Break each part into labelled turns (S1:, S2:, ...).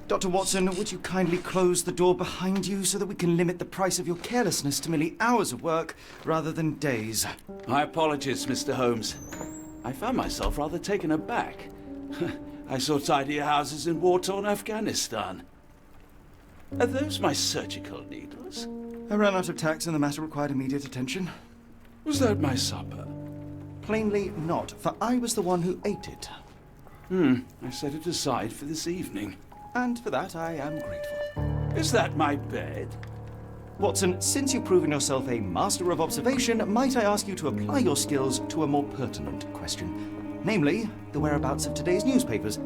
S1: Dr. Watson, would you kindly close the door behind you so that we can limit the price of your carelessness to merely hours of work rather than days?
S2: My apologies, Mr. Holmes. I found myself rather taken aback. I saw tidier houses in war-torn Afghanistan. Are those my surgical needles?
S1: I ran out of tacks and the matter required immediate attention.
S2: Was that my supper?
S1: Plainly not, for I was the one who ate it.
S2: I set it aside for this evening.
S1: And for that I am grateful.
S2: Is that my bed?
S1: Watson, since you've proven yourself a master of observation, might I ask you to apply your skills to a more pertinent question? Namely, the whereabouts of today's newspapers.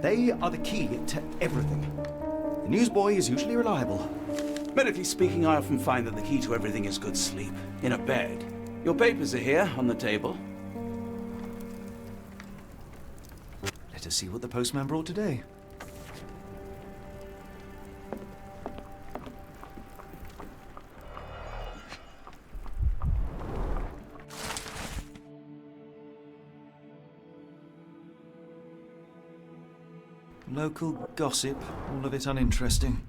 S1: They are the key to everything. The newsboy is usually reliable.
S2: Medically speaking, I often find that the key to everything is good sleep. In a bed. Your papers are here, on the table.
S1: Let us see what the postman brought today. Local gossip, all of it uninteresting.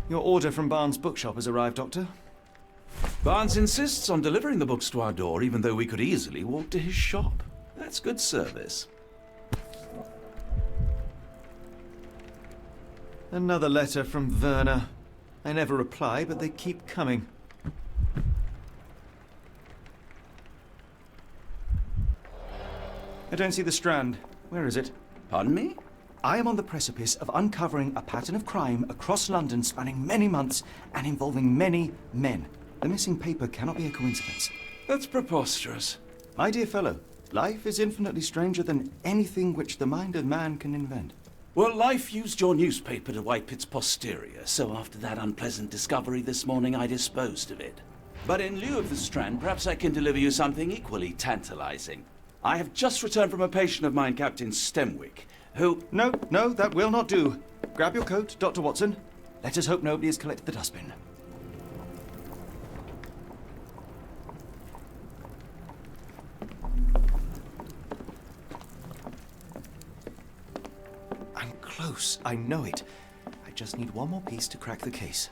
S1: Your order from Barnes' bookshop has arrived, Doctor.
S2: Barnes insists on delivering the books to our door, even though we could easily walk to his shop. That's good service.
S1: Another letter from Werner. I never reply, but they keep coming. I don't see the Strand. Where is it?
S2: Pardon me?
S1: I am on the precipice of uncovering a pattern of crime across London spanning many months and involving many men. The missing paper cannot be a coincidence.
S2: That's preposterous.
S1: My dear fellow, life is infinitely stranger than anything which the mind of man can invent.
S2: Well, life used your newspaper to wipe its posterior, so after that unpleasant discovery this morning, I disposed of it. But in lieu of the Strand, perhaps I can deliver you something equally tantalizing. I have just returned from a patient of mine, Captain Stemwick, who...
S1: No, that will not do. Grab your coat, Dr. Watson. Let us hope nobody has collected the dustbin. I'm close, I know it. I just need one more piece to crack the case.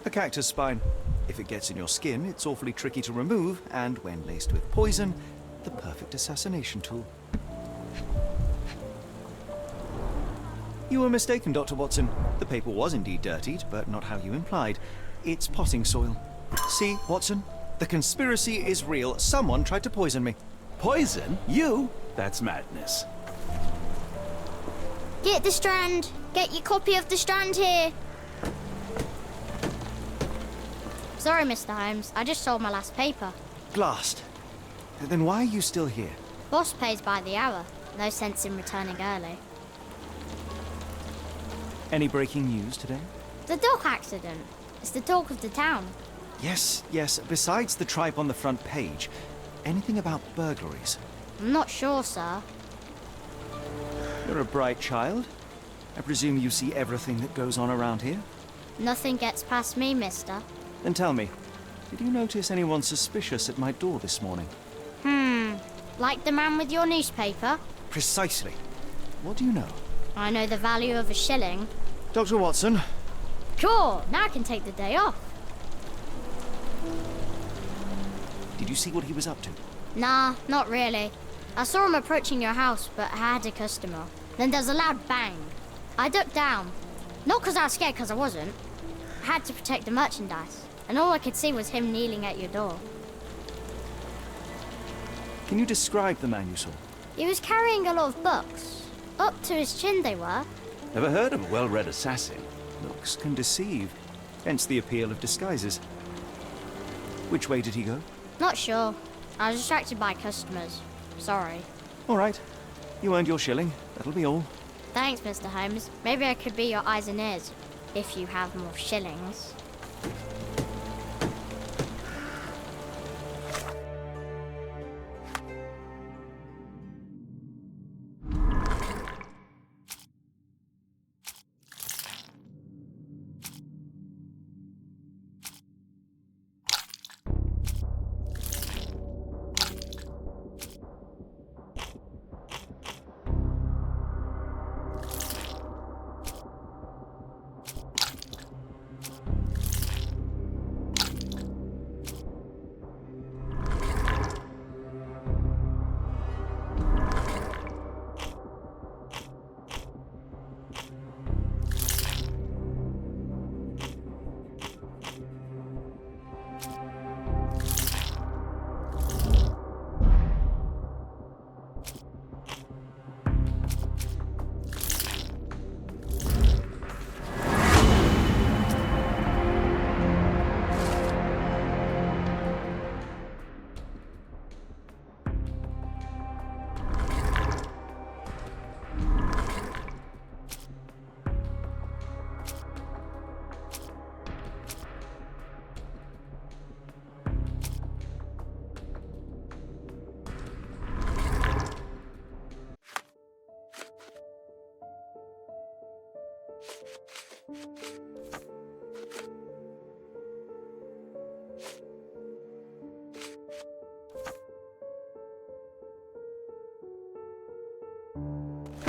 S1: A cactus spine. If it gets in your skin, it's awfully tricky to remove, and when laced with poison, the perfect assassination tool. You were mistaken, Dr. Watson. The paper was indeed dirtied, but not how you implied. It's potting soil. See, Watson? The conspiracy is real. Someone tried to poison me.
S2: Poison? You? That's madness.
S3: Get the Strand. Get your copy of the Strand here. Sorry, Mr. Holmes. I just sold my last paper.
S1: Blast. Then why are you still here?
S3: Boss pays by the hour. No sense in returning early.
S1: Any breaking news today?
S3: The dock accident. It's the talk of the town.
S1: Yes, yes. Besides the tripe on the front page, anything about burglaries?
S3: I'm not sure, sir.
S1: You're a bright child. I presume you see everything that goes on around here?
S3: Nothing gets past me, mister.
S1: Then tell me, did you notice anyone suspicious at my door this morning?
S3: Like the man with your newspaper?
S1: Precisely. What do you know?
S3: I know the value of a shilling.
S1: Dr. Watson?
S3: Cool, now I can take the day off.
S1: Did you see what he was up to?
S3: Nah, not really. I saw him approaching your house, but I had a customer. Then there's a loud bang. I ducked down. Not because I was scared, because I wasn't. I had to protect the merchandise. And all I could see was him kneeling at your door.
S1: Can you describe the man you saw?
S3: He was carrying a lot of books. Up to his chin they were.
S2: Never heard of a well-read assassin.
S1: Looks can deceive, hence the appeal of disguises. Which way did he go?
S3: Not sure. I was distracted by customers. Sorry.
S1: All right. You earned your shilling. That'll be all.
S3: Thanks, Mr. Holmes. Maybe I could be your eyes and ears, if you have more shillings.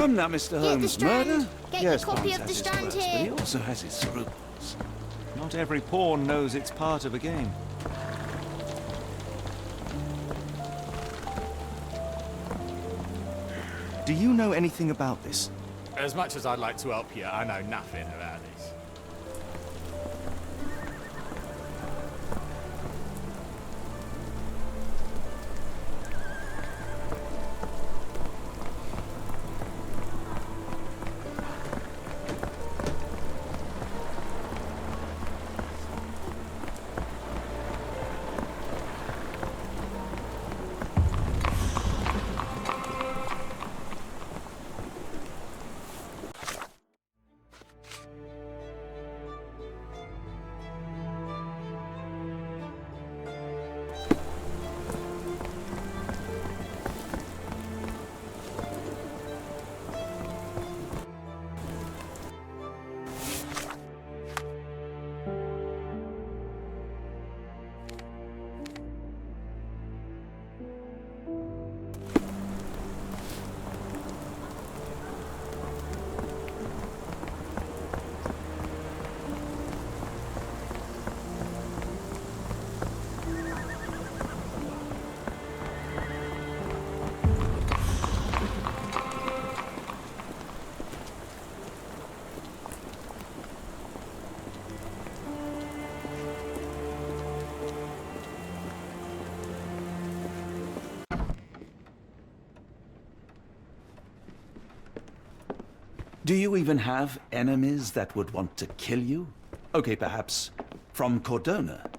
S2: Come now, Mr.
S3: Get the
S2: Holmes.
S3: Strand.
S2: Murder?
S3: Get
S2: Yes,
S3: your copy
S2: Holmes
S3: of the
S2: has his
S3: Strand
S2: quirks, but
S3: here.
S2: he also has his scruples.
S1: Not every pawn knows it's part of a game. Do you know anything about this?
S4: As much as I'd like to help you, I know nothing about this.
S2: Do you even have enemies that would want to kill you? Okay, perhaps from Cordona.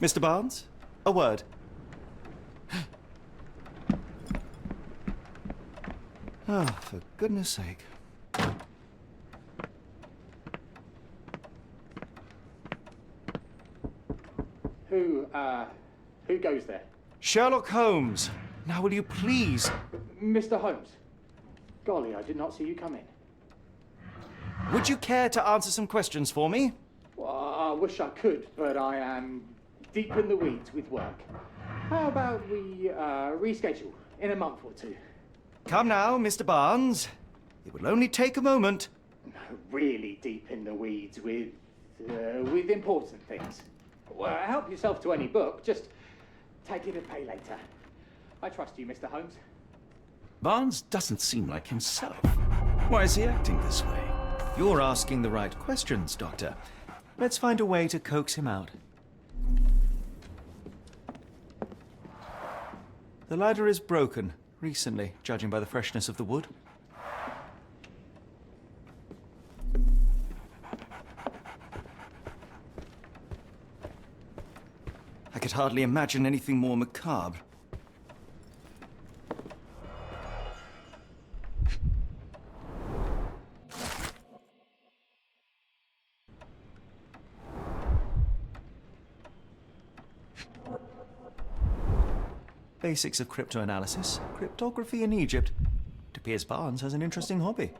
S1: Mr. Barnes, a word. Ah, for goodness sake.
S5: Who goes there?
S1: Sherlock Holmes. Now will you please...
S5: Mr. Holmes. Golly, I did not see you come in.
S1: Would you care to answer some questions for me?
S5: Well, I wish I could, but I am deep in the weeds with work. How about we reschedule in a month or two?
S1: Come now, Mr. Barnes. It will only take a moment.
S5: Really deep in the weeds with important things. Well, help yourself to any book. Just take it and pay later. I trust you, Mr. Holmes.
S2: Barnes doesn't seem like himself. Why is he acting this way?
S1: You're asking the right questions, Doctor. Let's find a way to coax him out. The ladder is broken, recently, judging by the freshness of the wood. I could hardly imagine anything more macabre. Basics of cryptoanalysis, cryptography in Egypt. It appears Barnes has an interesting hobby.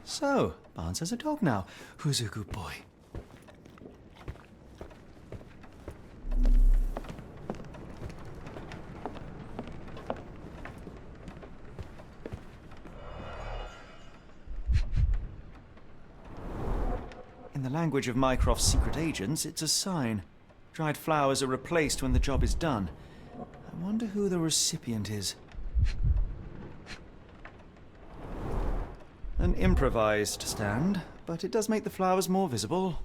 S1: So, Barnes has a dog now. Who's a good boy? In the language of Mycroft's secret agents, it's a sign. Dried flowers are replaced when the job is done. I wonder who the recipient is. An improvised stand, but it does make the flowers more visible.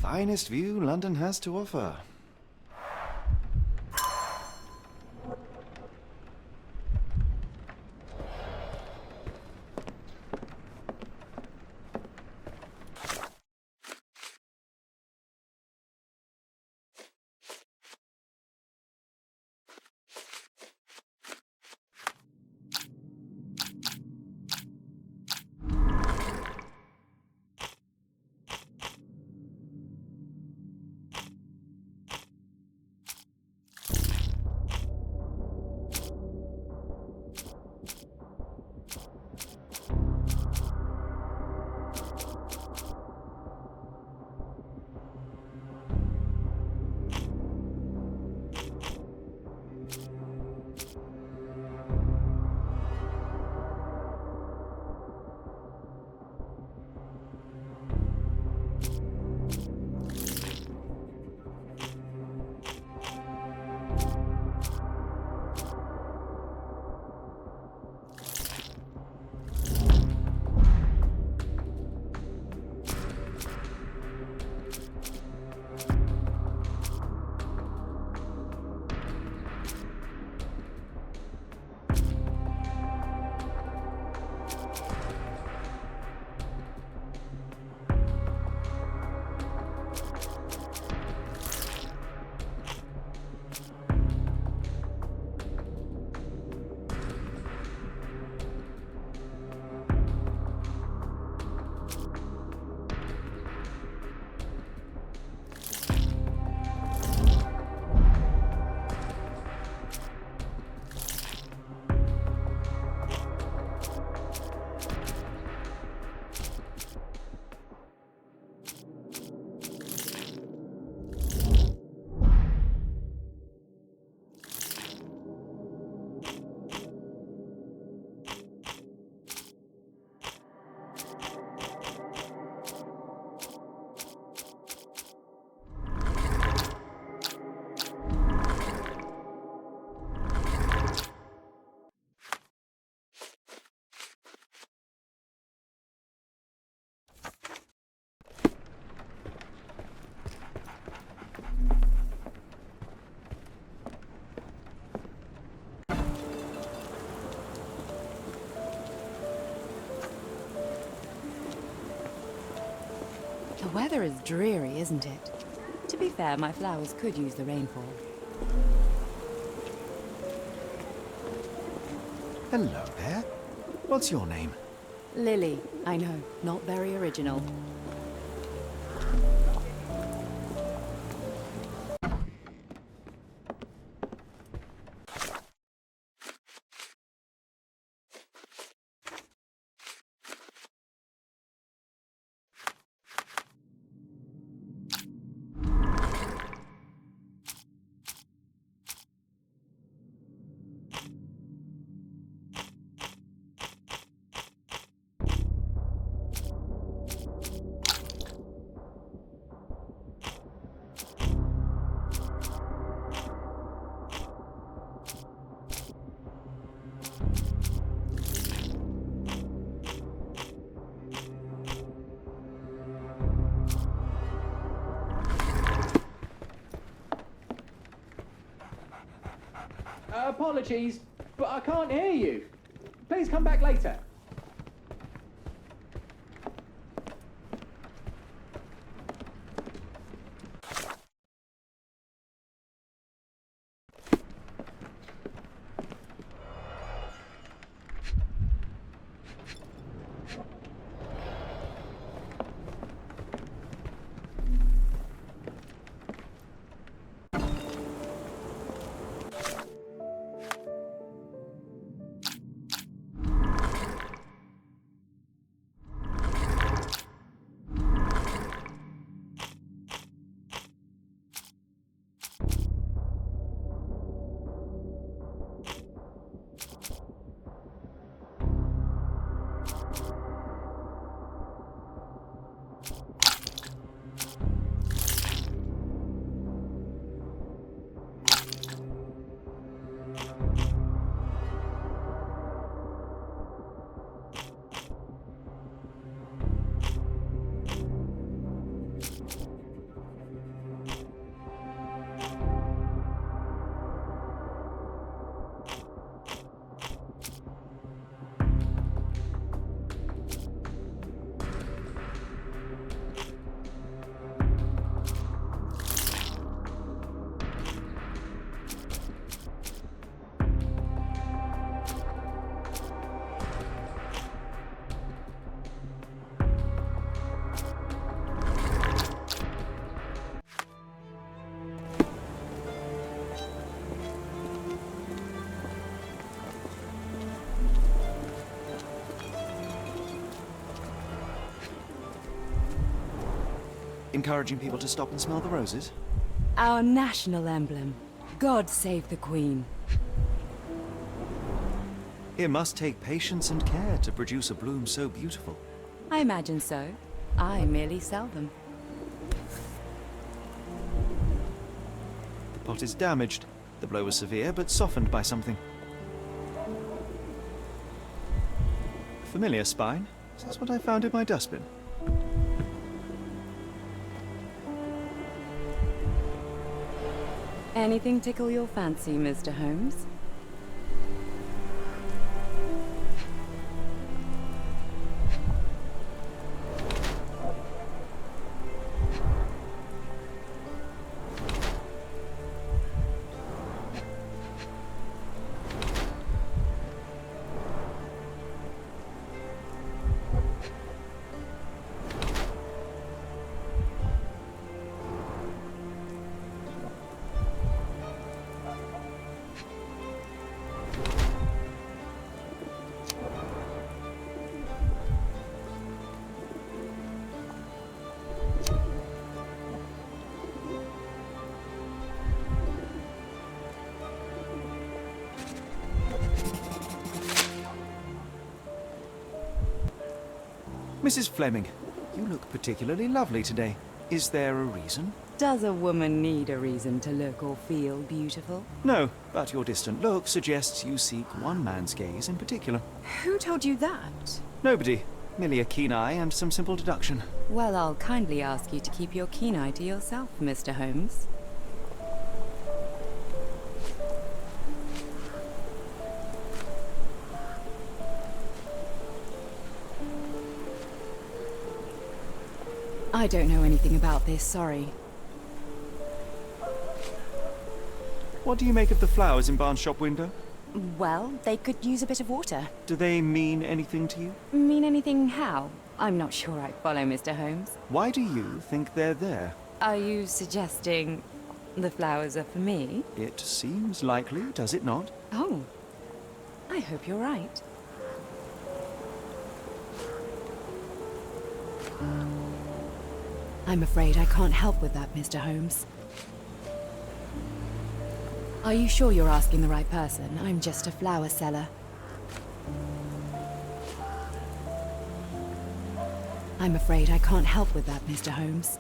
S1: Finest view London has to offer.
S6: The weather is dreary, isn't it? To be fair, my flowers could use the rainfall.
S1: Hello there. What's your name?
S6: Lily, I know, not very original.
S5: Apologies, but I can't hear you. Please come back later.
S1: Encouraging people to stop and smell the roses?
S6: Our national emblem. God save the Queen.
S1: It must take patience and care to produce a bloom so beautiful.
S6: I imagine so. I merely sell them.
S1: The pot is damaged. The blow was severe, but softened by something. A familiar spine. Is this what I found in my dustbin?
S6: Anything tickle your fancy, Mr. Holmes?
S1: Mrs. Fleming, you look particularly lovely today. Is there a reason?
S6: Does a woman need a reason to look or feel beautiful?
S1: No, but your distant look suggests you seek one man's gaze in particular.
S6: Who told you that?
S1: Nobody. Merely a keen eye and some simple deduction.
S6: Well, I'll kindly ask you to keep your keen eye to yourself, Mr. Holmes. I don't know anything about this, sorry.
S1: What do you make of the flowers in Barnes' shop window?
S6: Well, they could use a bit of water.
S1: Do they mean anything to you?
S6: Mean anything how? I'm not sure I follow, Mr. Holmes.
S1: Why do you think they're there?
S6: Are you suggesting the flowers are for me?
S1: It seems likely, does it not?
S6: Oh, I hope you're right. I'm afraid I can't help with that, Mr. Holmes. Are you sure you're asking the right person? I'm just a flower seller. I'm afraid I can't help with that, Mr. Holmes.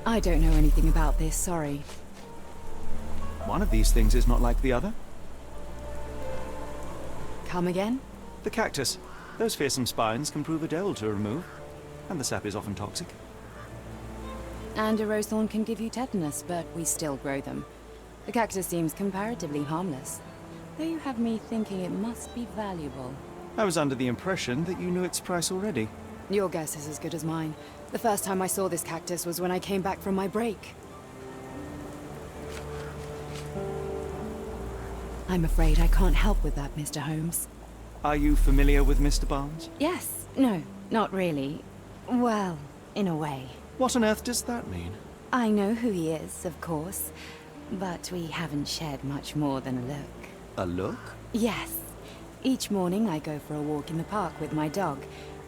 S6: I don't know anything about this, sorry.
S1: One of these things is not like the other.
S6: Come again?
S1: The cactus. Those fearsome spines can prove a devil to remove, and the sap is often toxic.
S6: And a rose thorn can give you tetanus, but we still grow them. The cactus seems comparatively harmless, though you have me thinking it must be valuable.
S1: I was under the impression that you knew its price already.
S6: Your guess is as good as mine. The first time I saw this cactus was when I came back from my break. I'm afraid I can't help with that, Mr. Holmes.
S1: Are you familiar with Mr. Barnes?
S6: Yes. No, not really. Well, in a way.
S1: What on earth does that mean?
S6: I know who he is, of course, but we haven't shared much more than a look.
S1: A look?
S6: Yes. Each morning I go for a walk in the park with my dog,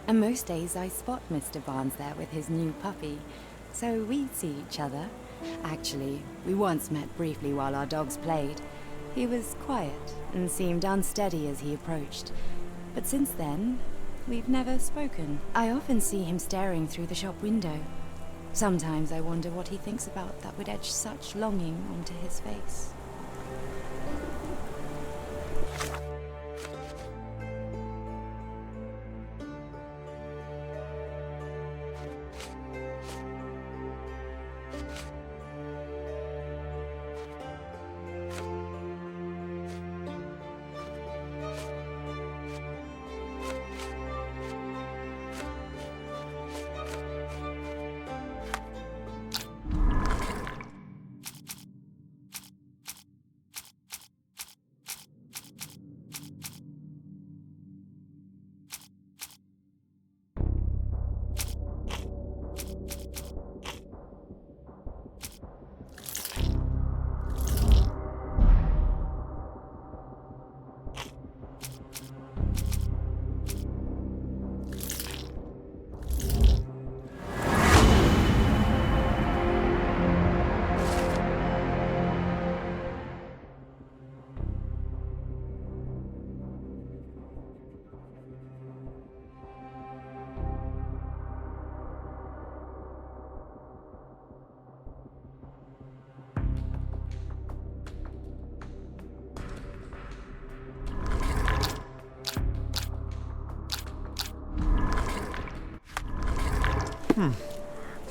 S6: and most days I spot Mr. Barnes there with his new puppy, so we see each other. Actually, we once met briefly while our dogs played. He was quiet and seemed unsteady as he approached, but since then, we've never spoken. I often see him staring through the shop window. Sometimes I wonder what he thinks about that would etch such longing onto his face.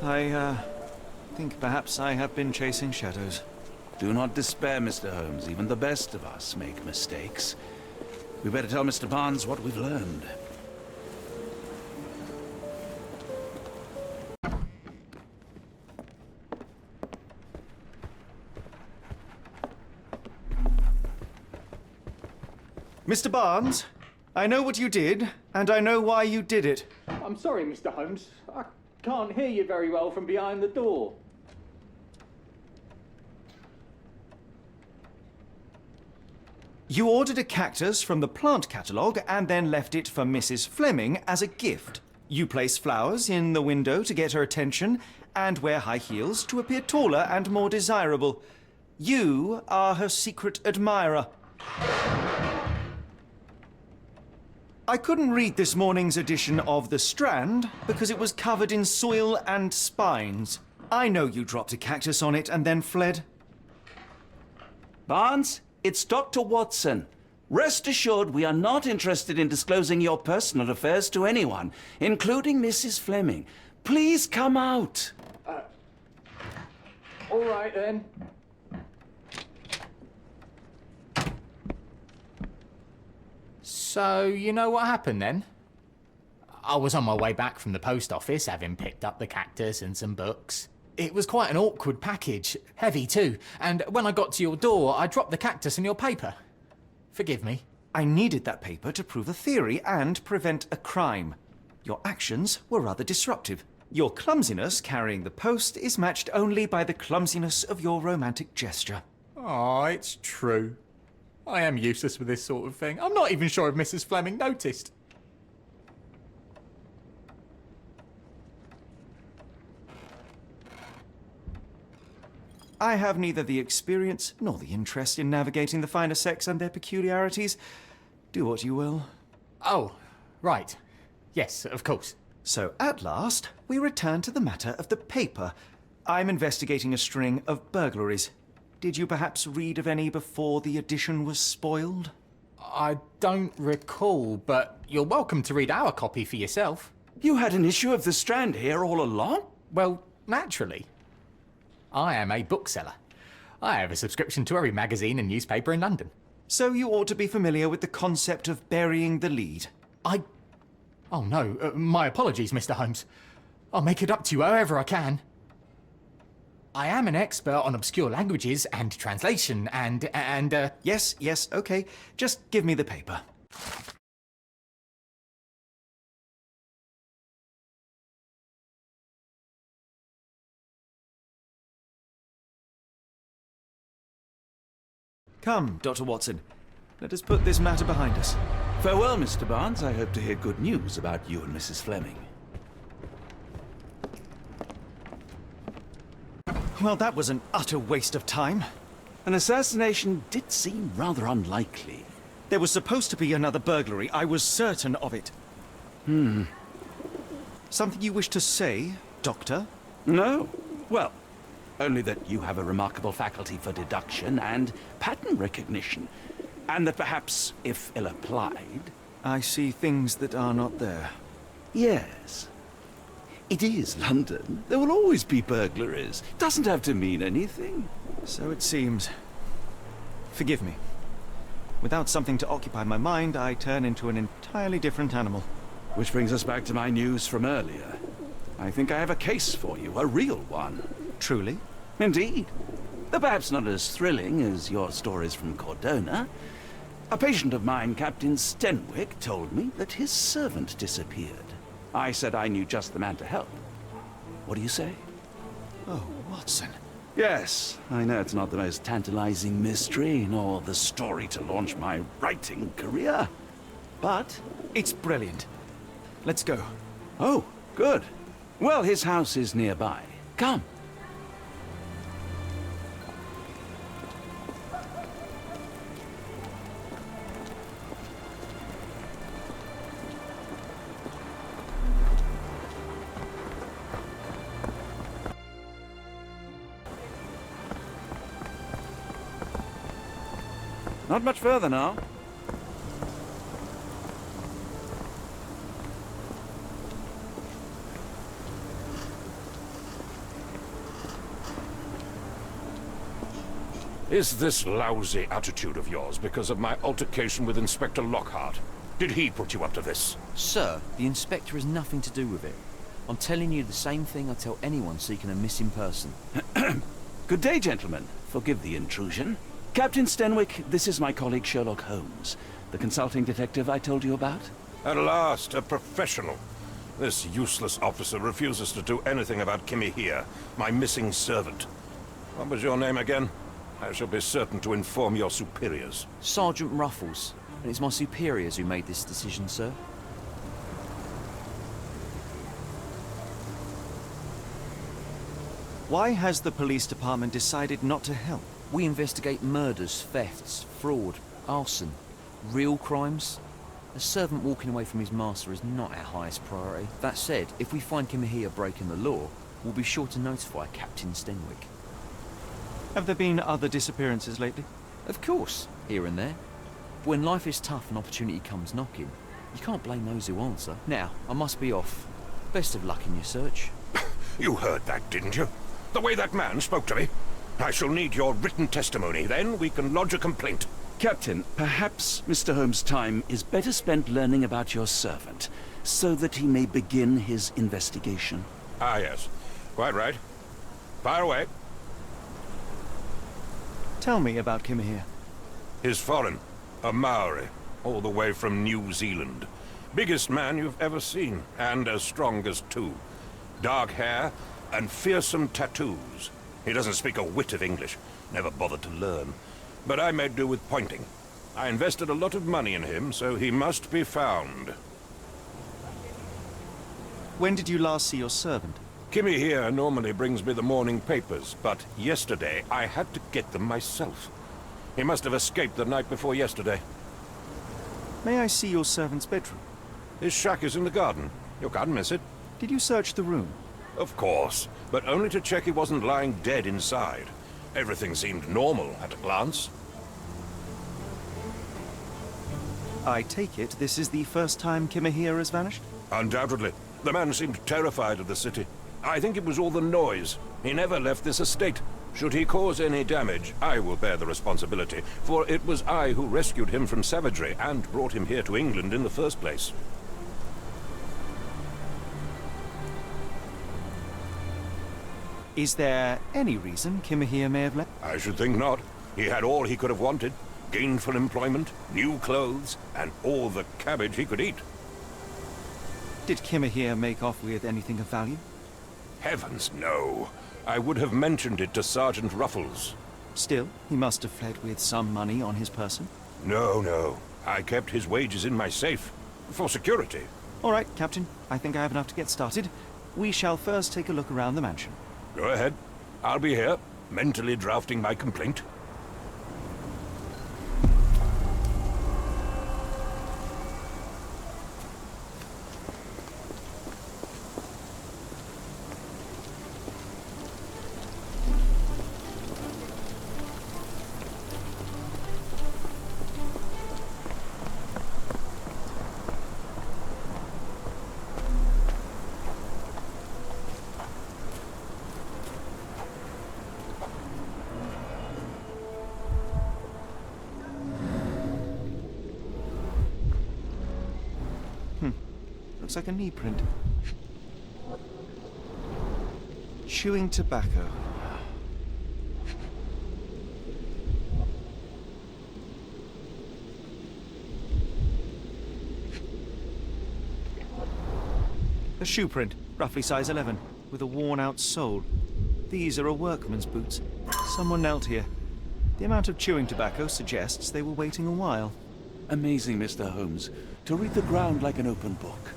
S1: I think perhaps I have been chasing shadows.
S2: Do not despair, Mr. Holmes. Even the best of us make mistakes. We better tell Mr. Barnes what we've learned.
S1: Mr. Barnes, I know what you did, and I know why you did it.
S5: I'm sorry, Mr. Holmes. I can't hear you very well from behind the door.
S1: You ordered a cactus from the plant catalogue and then left it for Mrs. Fleming as a gift. You place flowers in the window to get her attention and wear high heels to appear taller and more desirable. You are her secret admirer. I couldn't read this morning's edition of The Strand because it was covered in soil and spines. I know you dropped a cactus on it and then fled.
S2: Barnes, it's Dr. Watson. Rest assured, we are not interested in disclosing your personal affairs to anyone, including Mrs. Fleming. Please come out.
S5: All right, then.
S4: So, you know what happened then? I was on my way back from the post office, having picked up the cactus and some books. It was quite an awkward package, heavy too, and when I got to your door, I dropped the cactus and your paper. Forgive me.
S1: I needed that paper to prove a theory and prevent a crime. Your actions were rather disruptive. Your clumsiness carrying the post is matched only by the clumsiness of your romantic gesture.
S4: Oh, it's true. I am useless with this sort of thing. I'm not even sure if Mrs. Fleming noticed.
S1: I have neither the experience nor the interest in navigating the finer sex and their peculiarities. Do what you will.
S4: Oh, right. Yes, of course.
S1: So, at last, we return to the matter of the paper. I'm investigating a string of burglaries. Did you perhaps read of any before the edition was spoiled?
S4: I don't recall, but you're welcome to read our copy for yourself.
S2: You had an issue of The Strand here all along?
S4: Well, naturally. I am a bookseller. I have a subscription to every magazine and newspaper in London.
S1: So you ought to be familiar with the concept of burying the lead.
S4: Oh no, my apologies, Mr. Holmes. I'll make it up to you however I can. I am an expert on obscure languages and translation and
S1: Yes, okay. Just give me the paper. Come, Dr. Watson. Let us put this matter behind us.
S2: Farewell, Mr. Barnes. I hope to hear good news about you and Mrs. Fleming.
S1: Well, that was an utter waste of time.
S2: An assassination did seem rather unlikely.
S1: There was supposed to be another burglary. I was certain of it. Something you wish to say, Doctor?
S2: No? Well, only that you have a remarkable faculty for deduction and pattern recognition. And that perhaps, if ill-applied...
S1: I see things that are not there.
S2: Yes. It is London. There will always be burglaries. Doesn't have to mean anything.
S1: So it seems. Forgive me. Without something to occupy my mind, I turn into an entirely different animal.
S2: Which brings us back to my news from earlier. I think I have a case for you, a real one.
S1: Truly?
S2: Indeed. Though perhaps not as thrilling as your stories from Cordona. A patient of mine, Captain Stenwick, told me that his servant disappeared. I said I knew just the man to help. What do you say?
S1: Oh, Watson.
S2: Yes, I know it's not the most tantalizing mystery, nor the story to launch my writing career. But
S1: It's brilliant. Let's go.
S2: oh, good. Well, his house is nearby. Come. Not much further now.
S7: Is this lousy attitude of yours because of my altercation with Inspector Lockhart? Did he put you up to this?
S8: Sir, the inspector has nothing to do with it. I'm telling you the same thing I tell anyone seeking a missing person.
S2: Good day, gentlemen. Forgive the intrusion. Captain Stenwick, this is my colleague Sherlock Holmes, the consulting detective I told you about.
S7: At last, a professional. This useless officer refuses to do anything about Kimmy here, my missing servant. What was your name again? I shall be certain to inform your superiors.
S8: Sergeant Ruffles, and it's my superiors who made this decision, sir.
S1: Why has the police department decided not to help?
S8: We investigate murders, thefts, fraud, arson, real crimes. A servant walking away from his master is not our highest priority. That said, if we find him here breaking the law, we'll be sure to notify Captain
S1: Have there been other disappearances lately?
S8: Of course, here and there. But when life is tough and opportunity comes knocking, you can't blame those who answer. Now, I must be off. Best of luck in your search.
S7: You heard that, didn't you? The way that man spoke to me. I shall need your written testimony. Then we can lodge a complaint.
S2: Captain, perhaps Mr. Holmes' time is better spent learning about your servant, so that he may begin his investigation.
S7: Ah, yes. Quite right. Fire away.
S1: Tell me about Kimahir.
S7: He's foreign. A Maori. All the way from New Zealand. Biggest man you've ever seen. And as strong as two. Dark hair and fearsome tattoos. He doesn't speak a whit of English. Never bothered to learn. But I made do with pointing. I invested a lot of money in him, so he must be found.
S1: When did you last see your servant?
S7: Kimmy here normally brings me the morning papers, but yesterday I had to get them myself. He must have escaped the night before yesterday.
S1: May I see your servant's bedroom?
S7: His shack is in the garden. You can't miss it.
S1: Did you search the room?
S7: Of course, but only to check he wasn't lying dead inside. Everything seemed normal at a glance.
S1: I take it this is the first time Kimahir has vanished?
S7: Undoubtedly. The man seemed terrified of the city. I think it was all the noise. He never left this estate. Should he cause any damage, I will bear the responsibility, for it was I who rescued him from savagery and brought him here to England in the first place.
S1: Is there any reason Kimahir may have left?
S7: I should think not. He had all he could have wanted. Gainful employment, new clothes, and all the cabbage he could eat.
S1: Did Kimahir make off with anything of value?
S7: Heavens, no. I would have mentioned it to Sergeant Ruffles.
S1: Still, he must have fled with some money on his person.
S7: No. I kept his wages in my safe. For security.
S1: All right, Captain. I think I have enough to get started. We shall first take a look around the mansion.
S7: Go ahead. I'll be here, mentally drafting my complaint.
S1: Looks like a knee print. Chewing tobacco. A shoe print, roughly size 11, with a worn-out sole. These are a workman's boots. Someone knelt here. The amount of chewing tobacco suggests they were waiting a while.
S2: Amazing, Mr. Holmes, to read the ground like an open book.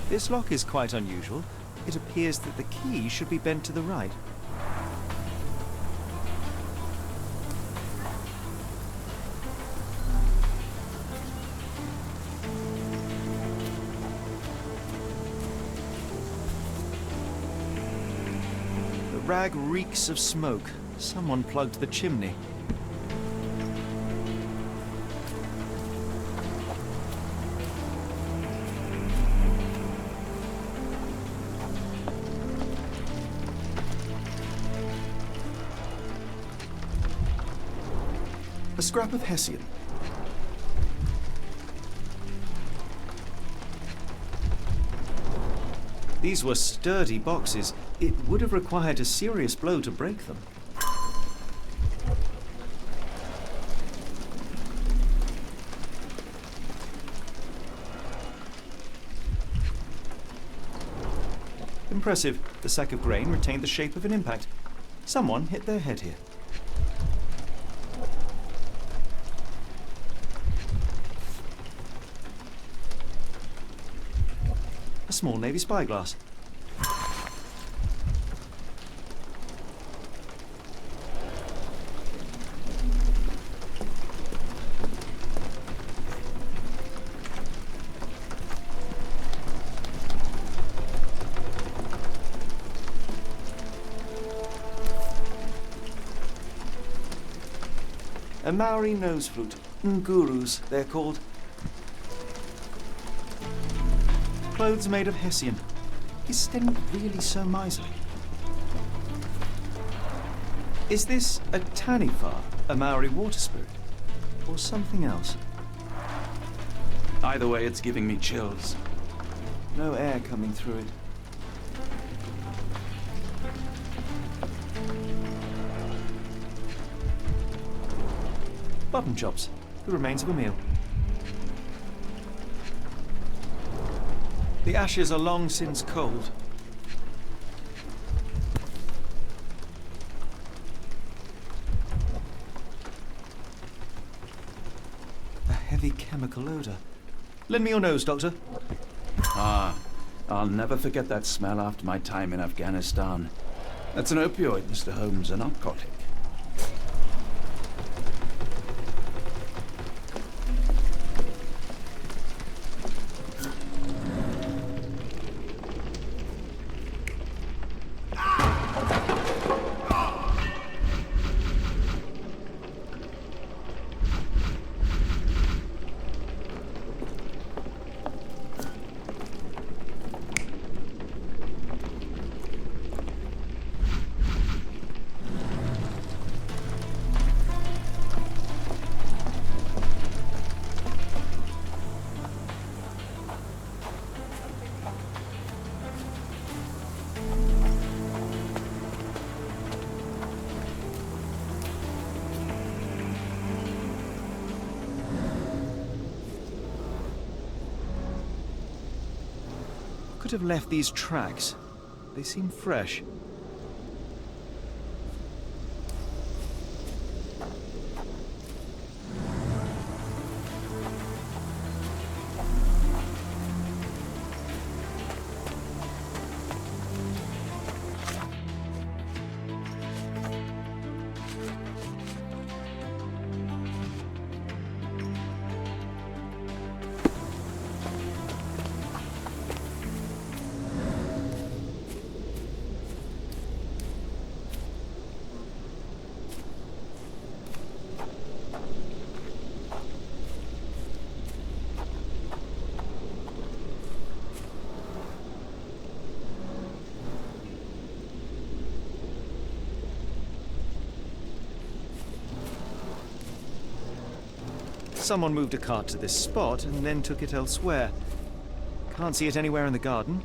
S1: This lock is quite unusual. It appears that the key should be bent to the right. The rag reeks of smoke. Someone plugged the chimney. A scrap of Hessian. These were sturdy boxes. It would have required a serious blow to break them. Impressive. The sack of grain retained the shape of an impact. Someone hit their head here. A small Navy spyglass. A Maori nose flute. Ngurus, they're called. Clothes made of hessian. Is Sten really so miserly? Is this a taniwha, a Maori water spirit? Or something else?
S2: Either way, it's giving me chills.
S1: No air coming through it. Button chops, the remains of a meal. The ashes are long since cold. A heavy chemical odor. Lend me your nose, Doctor.
S2: Ah, I'll never forget that smell after my time in Afghanistan. That's an opioid, Mr. Holmes, a narcotic.
S1: Could have left these tracks. They seem fresh. Someone moved a cart to this spot and then took it elsewhere. Can't see it anywhere in the garden.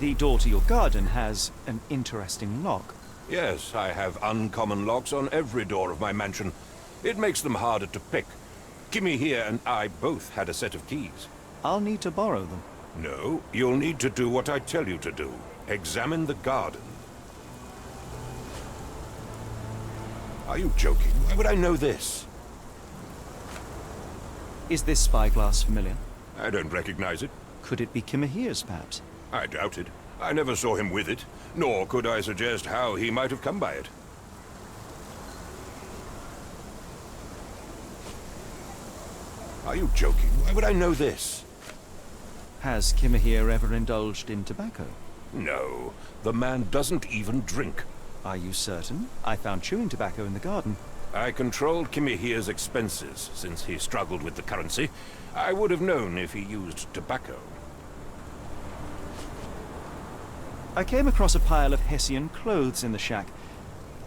S9: The door to your garden has an interesting lock.
S7: Yes, I have uncommon locks on every door of my mansion. It makes them harder to pick. Kimmy here and I both had a set of keys.
S9: I'll need to borrow them.
S7: No, you'll need to do what I tell you to do. Examine the garden. Are you joking? Why would I know this?
S9: Is this spyglass familiar?
S7: I don't recognize it.
S9: Could it be Kimahir's, perhaps?
S7: I doubt it. I never saw him with it, nor could I suggest how he might have come by it. Are you joking? Why would I know this?
S9: Has Kimahir ever indulged in tobacco?
S7: No, the man doesn't even drink.
S9: Are you certain? I found chewing tobacco in the garden.
S7: I controlled Kimahir's expenses since he struggled with the currency. I would have known if he used tobacco.
S9: I came across a pile of Hessian clothes in the shack.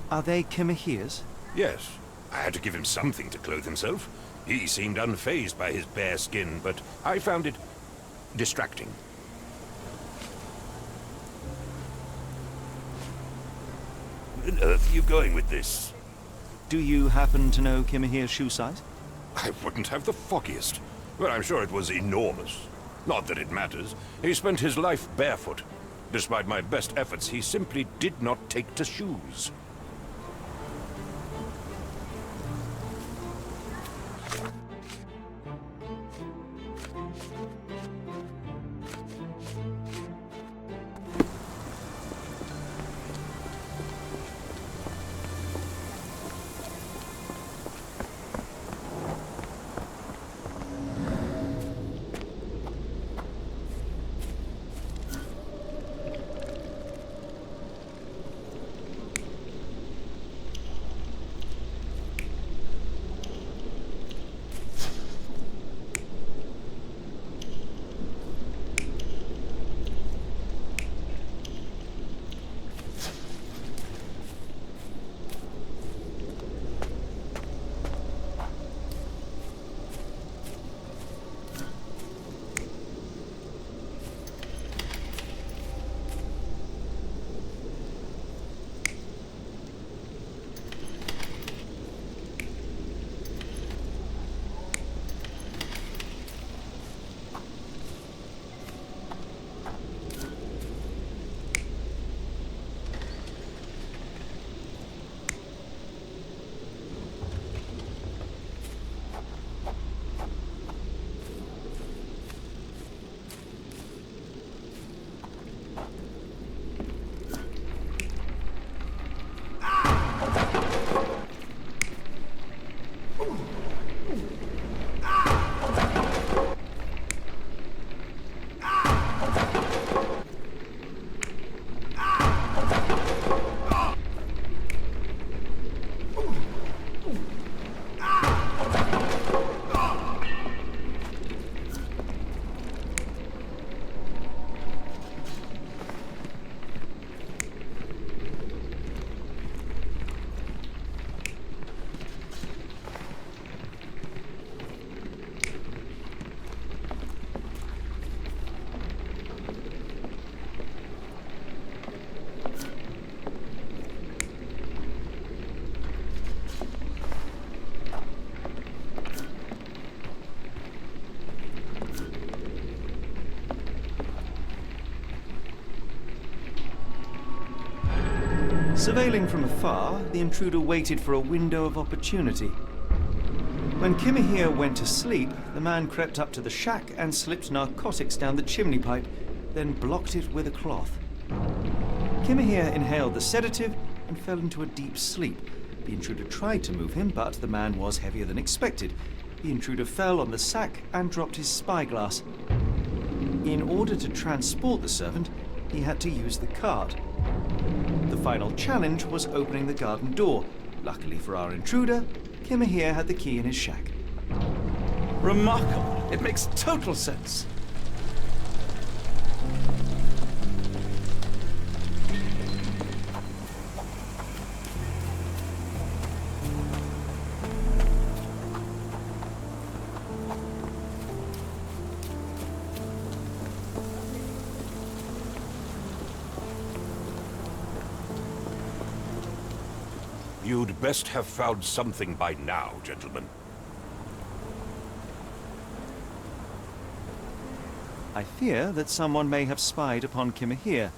S9: Are they Kimahir's?
S7: Yes, I had to give him something to clothe himself. He seemed unfazed by his bare skin, but I found it distracting. Where on earth are you going with this?
S9: Do you happen to know Kimahir's shoe size?
S7: I wouldn't have the foggiest, but I'm sure it was enormous. Not that it matters. He spent his life barefoot. Despite my best efforts, he simply did not take to shoes.
S9: Surveilling from afar, the intruder waited for a window of opportunity. When Kimahir went to sleep, the man crept up to the shack and slipped narcotics down the chimney pipe, then blocked it with a cloth. Kimahir inhaled the sedative and fell into a deep sleep. The intruder tried to move him, but the man was heavier than expected. The intruder fell on the sack and dropped his spyglass. In order to transport the servant, he had to use the cart. The final challenge was opening the garden door. Luckily for our intruder, Kimahir had the key in his shack.
S2: Remarkable. It makes total sense.
S7: You'd best have found something by now, gentlemen.
S9: I fear that someone may have spied upon Kimahir.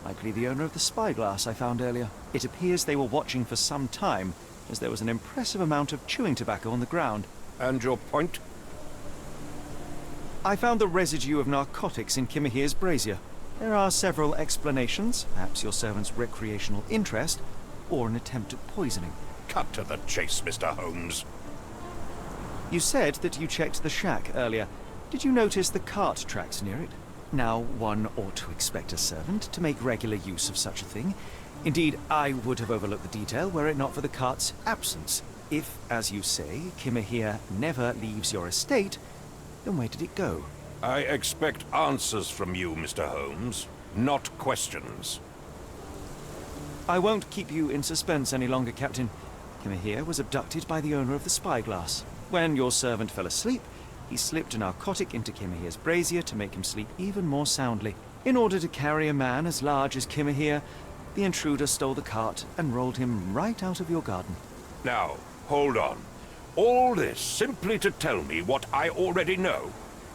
S9: Likely the owner of the spyglass I found earlier. It appears they were watching for some time, as there was an impressive amount of chewing tobacco on the ground.
S7: And your point?
S9: I found the residue of narcotics in Kimahir's brazier. There are several explanations, perhaps your servant's recreational interest, or an attempt at poisoning.
S7: Cut to the chase, Mr. Holmes.
S9: You said that you checked the shack earlier. Did you notice the cart tracks near it? Now, one ought to expect a servant to make regular use of such a thing. Indeed, I would have overlooked the detail were it not for the cart's absence. If, as you say, Kimahir never leaves your estate, then where did it go?
S7: I expect answers from you, Mr. Holmes, not questions.
S9: I won't keep you in suspense any longer, Captain. Kimahir was abducted by the owner of the spyglass. When your servant fell asleep, he slipped a narcotic into Kimahir's brazier to make him sleep even more soundly. In order to carry a man as large as Kimahir, the intruder stole the cart and rolled him right out of your garden.
S7: Now, hold on. All this simply to tell me what I already know.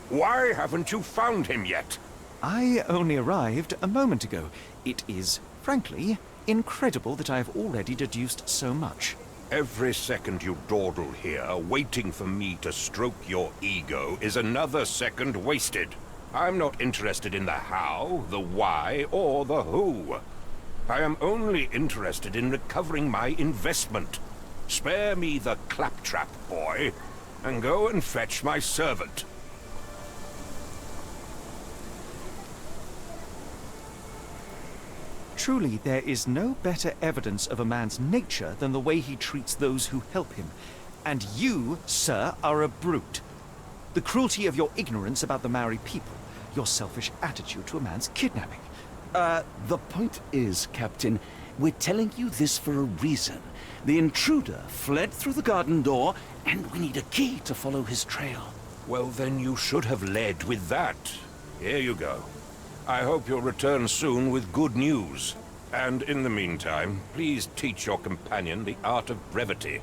S7: Why haven't you found him yet?
S9: I only arrived a moment ago. It is, frankly, incredible that I have already deduced so much.
S7: Every second you dawdle here, waiting for me to stroke your ego, is another second wasted. I'm not interested in the how, the why, or the who. I am only interested in recovering my investment. Spare me the claptrap, boy, and go and fetch my servant.
S9: Truly, there is no better evidence of a man's nature than the way he treats those who help him. And you, sir, are a brute. The cruelty of your ignorance about the Maori people, your selfish attitude to a man's kidnapping.
S2: The point is, Captain, we're telling you this for a reason. The intruder fled through the garden door, and we need a key to follow his trail.
S7: Well, then you should have led with that. Here you go. I hope you'll return soon with good news. And in the meantime, please teach your companion the art of brevity.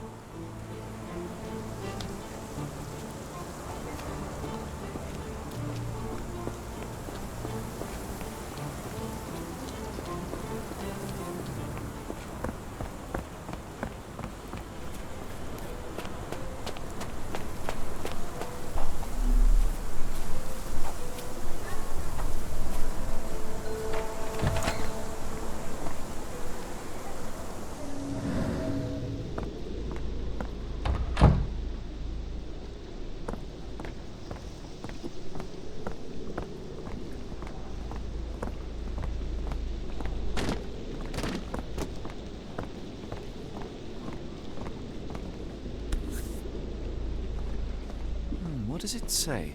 S9: What does it say?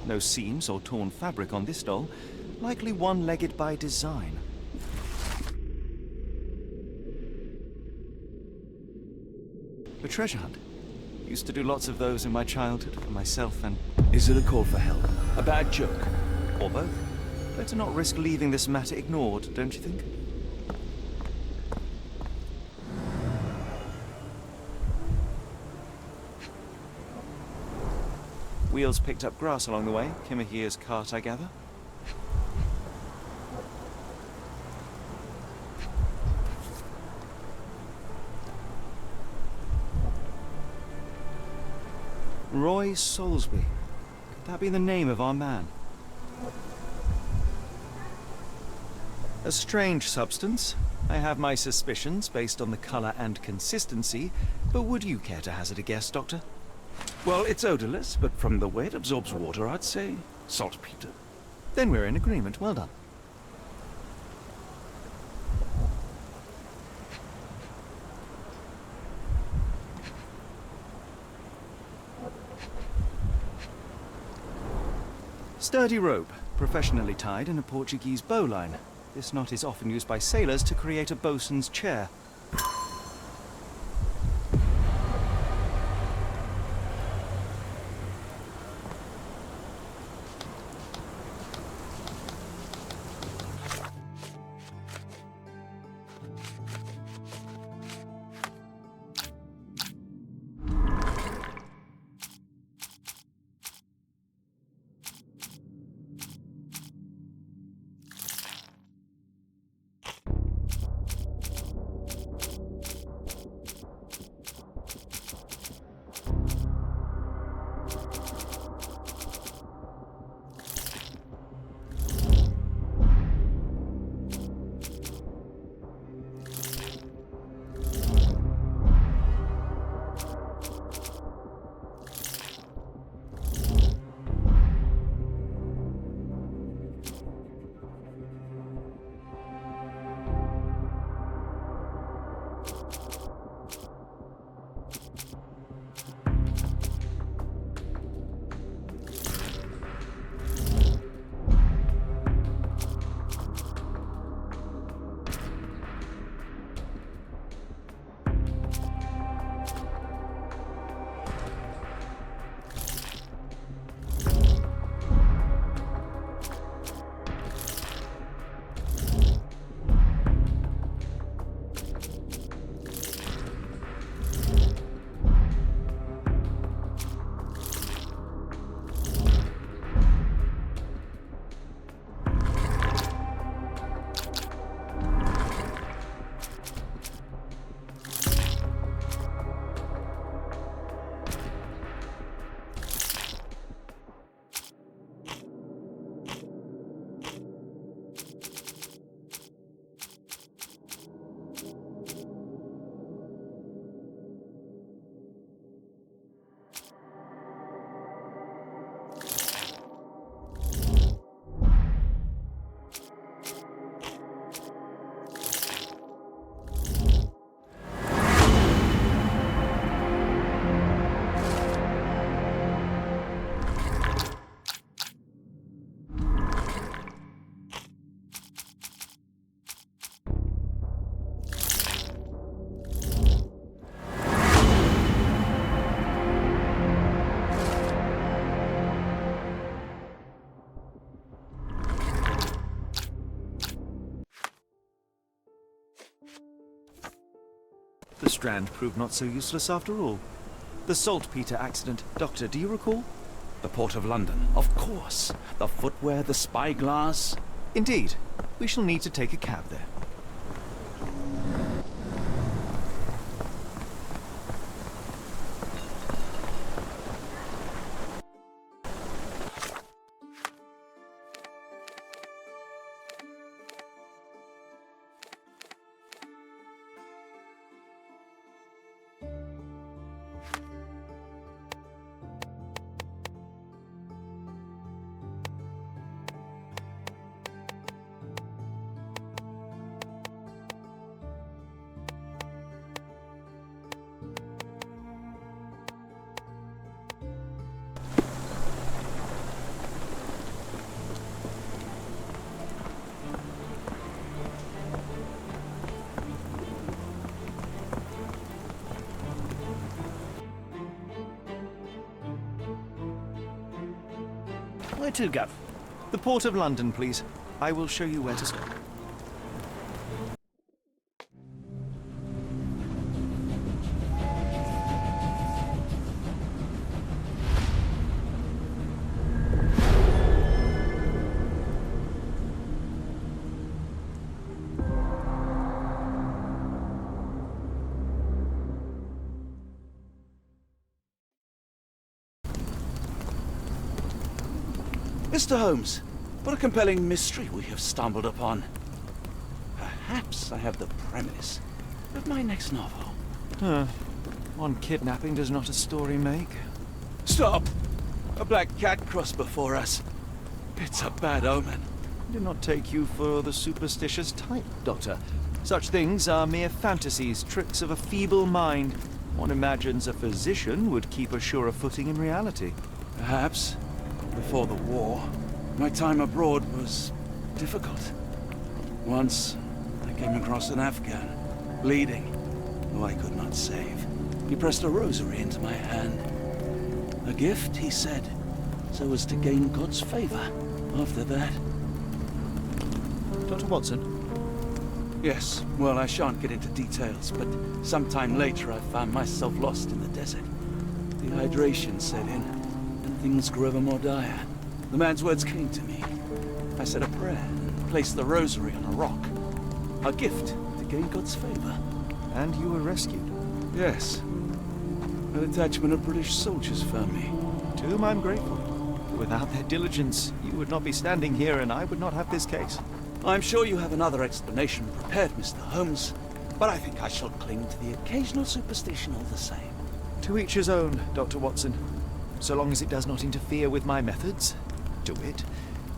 S9: No seams or torn fabric on this doll, likely one-legged by design. A treasure hunt. Used to do lots of those in my childhood for myself and...
S2: Is it a call for help? A bad joke?
S9: or both. Better not risk leaving this matter ignored, don't you think? Wheels picked up grass along the way. Kimahir's cart, I gather. Roy Soulsby. Could that be the name of our man? A strange substance. I have my suspicions based on the color and consistency, but would you care to hazard a guess, Doctor?
S2: Well, it's odorless, but from the way it absorbs water, I'd say saltpeter.
S9: Then we're in agreement. Well done. Sturdy rope. professionally tied in a Portuguese bowline. This knot is often used by sailors to create a bosun's chair. The Strand proved not so useless after all. The saltpeter accident. Doctor, do you recall?
S2: The Port of London, of course. The footwear, the spyglass.
S9: Indeed. We shall need to take a cab there. Where to, Gov? The Port of London, please. I will show you where to stop.
S2: Mr. Holmes, what a compelling mystery we have stumbled upon. Perhaps I have the premise of my next novel.
S9: One kidnapping does not a story make.
S2: Stop! A black cat crossed before us. It's a bad omen.
S9: I do not take you for the superstitious type, Doctor. Such things are mere fantasies, tricks of a feeble mind. One imagines a physician would keep a surer footing in reality.
S2: Perhaps before the war. My time abroad was difficult. Once, I came across an Afghan, bleeding, who I could not save. He pressed a rosary into my hand. A gift, he said, so as to gain God's favor. After that...
S9: Dr. Watson?
S2: Yes, well, I shan't get into details, but sometime later I found myself lost in the desert. Dehydration set in, and things grew ever more dire. The man's words came to me. I said a prayer and placed the rosary on a rock. A gift to gain God's favor.
S9: And you were rescued.
S2: Yes. A detachment of British soldiers found me.
S9: To whom I'm grateful. Without their diligence, you would not be standing here and I would not have this case.
S2: I'm sure you have another explanation prepared, Mr. Holmes, but I think I shall cling to the occasional superstition all the same.
S9: To each his own, Dr. Watson. So long as it does not interfere with my methods, do it.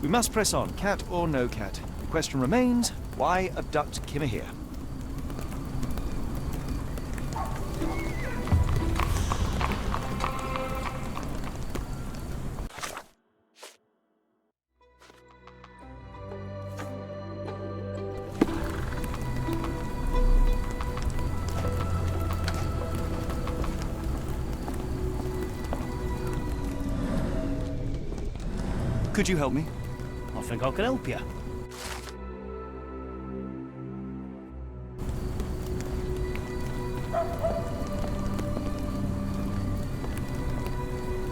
S9: We must press on, cat or no cat. The question remains, why abduct Kimahir? Could you help me?
S1: I think I can help you.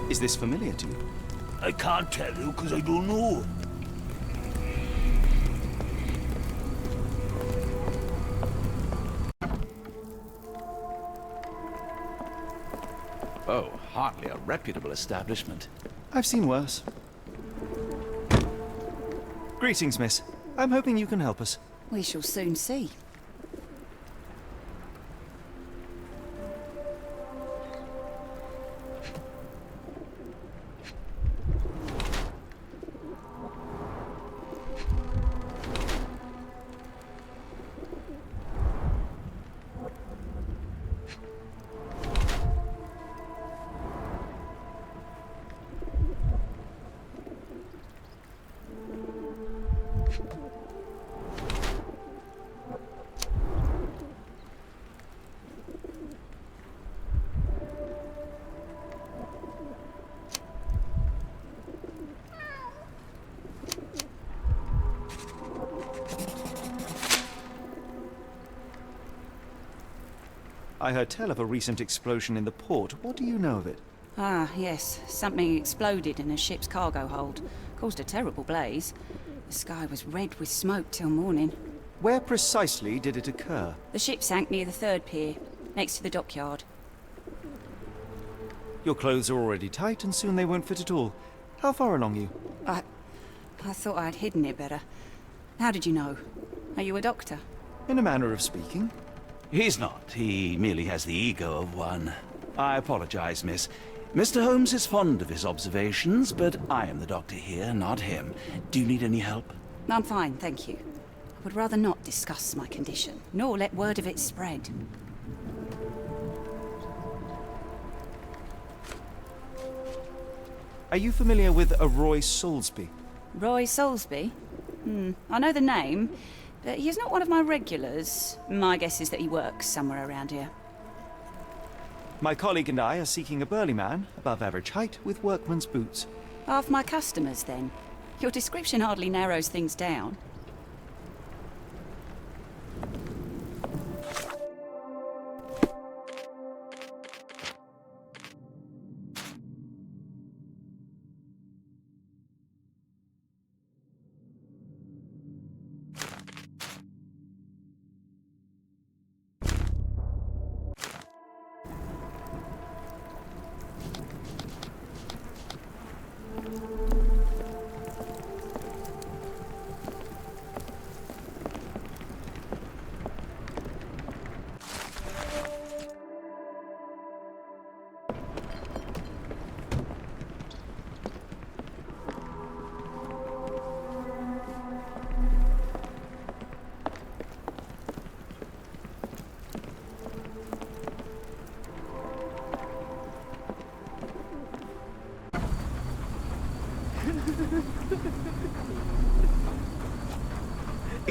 S9: Is this familiar to you?
S10: I can't tell you because I don't know.
S2: Oh, hardly a reputable establishment.
S9: I've seen worse. Greetings, miss. I'm hoping you can help us.
S11: We shall soon see.
S9: I heard tell of a recent explosion in the port. What do you know of it?
S11: Ah, yes. Something exploded in a ship's cargo hold. Caused a terrible blaze. The sky was red with smoke till morning.
S9: Where precisely did it occur?
S11: The ship sank near the third pier, next to the dockyard.
S9: Your clothes are already tight and soon they won't fit at all. How far along are you?
S11: I thought I'd hidden it better. How did you know? Are you a doctor?
S9: In a manner of speaking.
S2: He's not. He merely has the ego of one. I apologize, miss. Mr. Holmes is fond of his observations, but I am the doctor here, not him. Do you need any help?
S11: I'm fine, thank you. I would rather not discuss my condition, nor let word of it spread.
S9: Are you familiar with a Roy Soulsby?
S11: Roy Soulsby? I know the name, but he is not one of my regulars. My guess is that he works somewhere around here.
S9: My colleague and I are seeking a burly man, above average height, with workman's boots.
S11: Half my customers, then. Your description hardly narrows things down.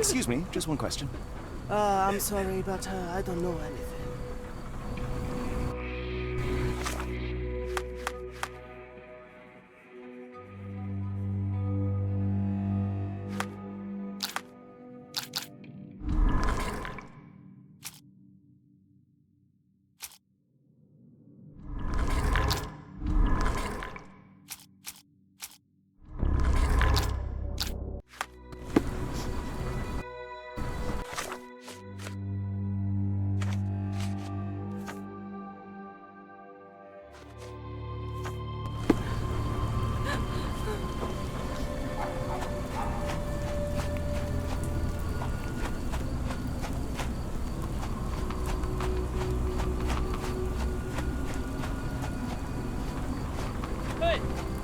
S1: Excuse me, just one question.
S12: I'm sorry, but I don't know anything.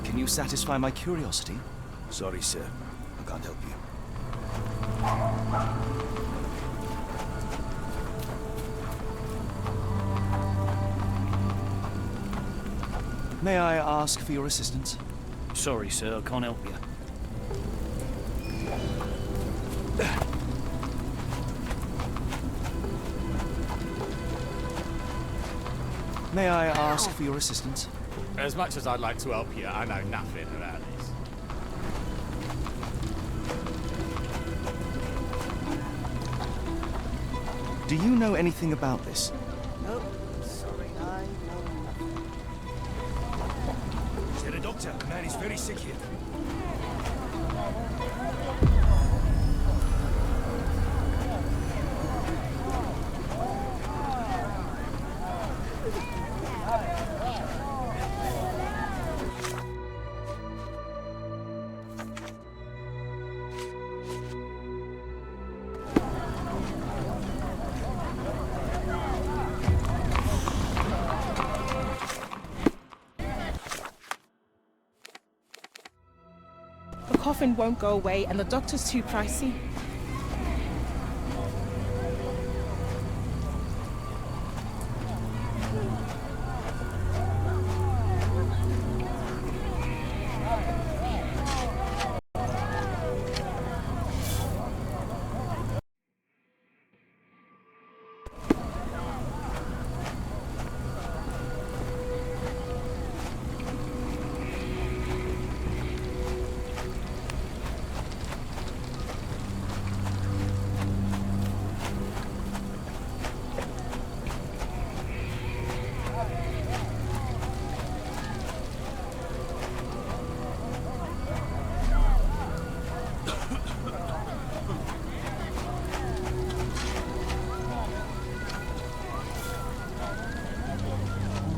S1: Can you satisfy my curiosity?
S10: Sorry, sir. I can't help you.
S1: May I ask for your assistance?
S10: Sorry, sir. I can't help you.
S1: May I ask for your assistance?
S4: As much as I'd like to help you, I know nothing about this.
S1: Do you know anything about this?
S12: Oh, sorry, I know nothing.
S10: Is there a doctor? The man is very sick here.
S13: The coffin won't go away and the doctor's too pricey.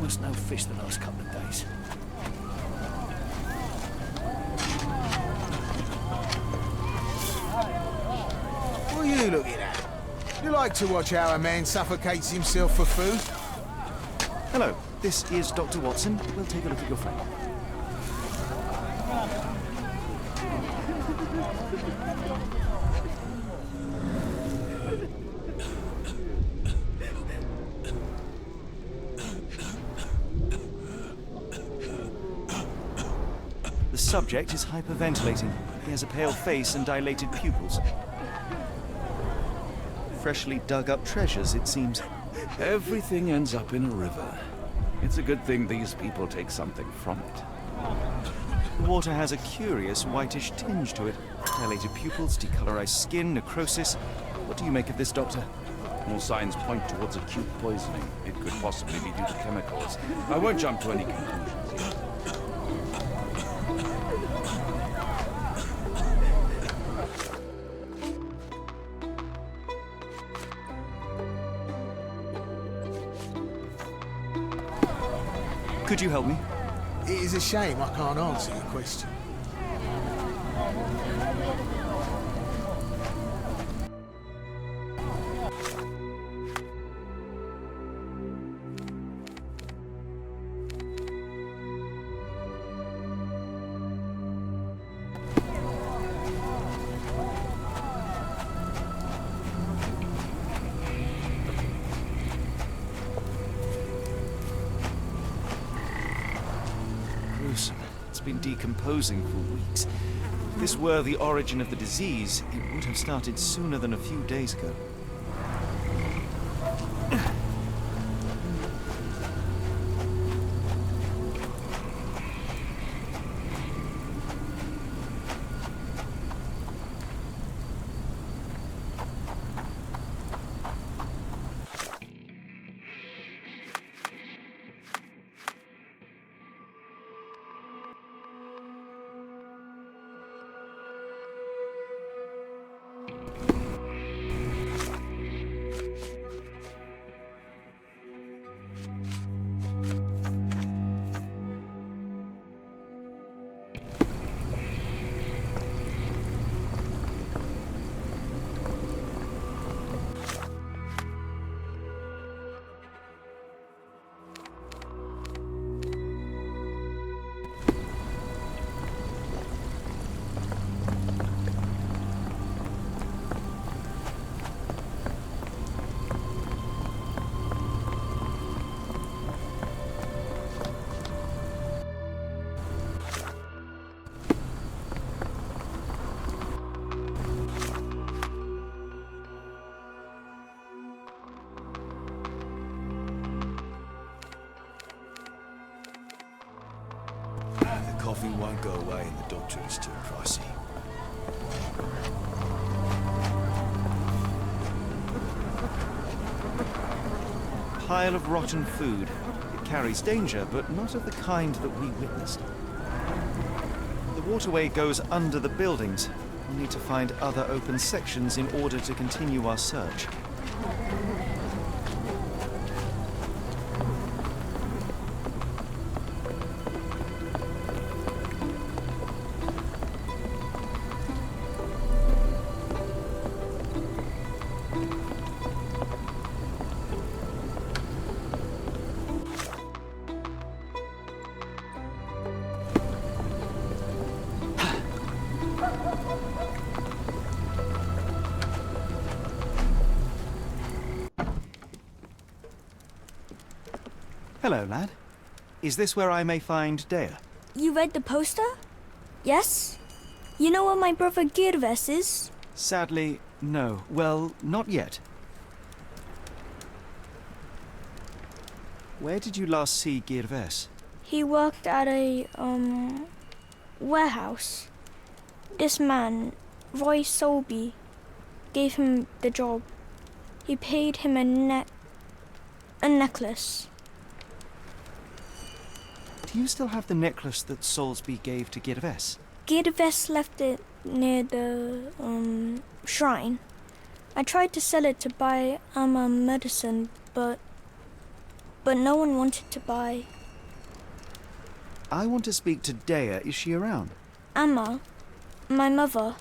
S10: Almost no fish the last couple of days.
S14: What are you looking at? You like to watch how a man suffocates himself for food?
S1: Hello, this is Dr. Watson. We'll take a look at your friend. The subject is hyperventilating. He has a pale face and dilated pupils. Freshly dug up treasures, it seems.
S2: Everything ends up in a river. It's a good thing these people take something from it.
S1: The water has a curious whitish tinge to it. Dilated pupils, decolorized skin, necrosis. What do you make of this, Doctor?
S2: All signs point towards acute poisoning. It could possibly be due to chemicals. I won't jump to any conclusions yet.
S1: Could you help me?
S14: It is a shame I can't answer your question.
S1: Gruesome. It's
S9: been decomposing for weeks. If this were the origin of the disease, it would have started sooner than a few days ago.
S10: The coffee won't go away and the doctor is too pricey.
S9: Pile of rotten food. It carries danger, but not of the kind that we witnessed. The waterway goes under the buildings. We'll need to find other open sections in order to continue our search. Hello, lad. Is this where I may find Dea?
S15: You read the poster? Yes? You know where my brother Girves is?
S9: Sadly, no. Well, not yet. Where did you last see Girves?
S15: He worked at a, warehouse. This man, Roy Solby, gave him the job. He paid him a necklace.
S9: Do you still have the necklace that Solsby gave to Girves?
S15: Girves left it near the, shrine. I tried to sell it to buy Amma medicine, but no one wanted to buy.
S9: I want to speak to Dea. Is she around?
S15: Amma, my mother,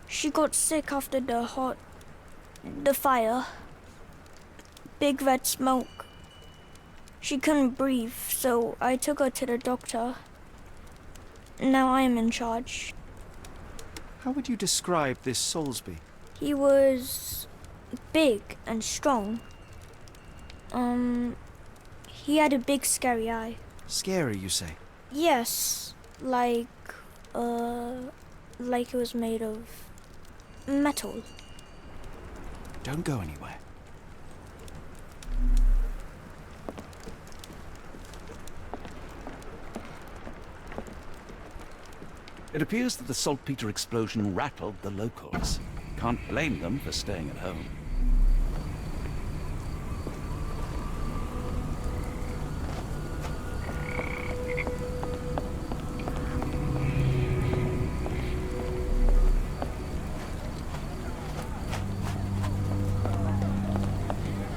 S15: she got sick after the fire. Big red smoke. She couldn't breathe, so I took her to the doctor. Now I am in charge.
S9: How would you describe this Solsby?
S15: He was big and strong. He had a big scary eye.
S9: Scary, you say?
S15: Yes, like it was made of metal.
S9: Don't go anywhere.
S2: It appears that the saltpeter explosion rattled the locals. Can't blame them for staying at home.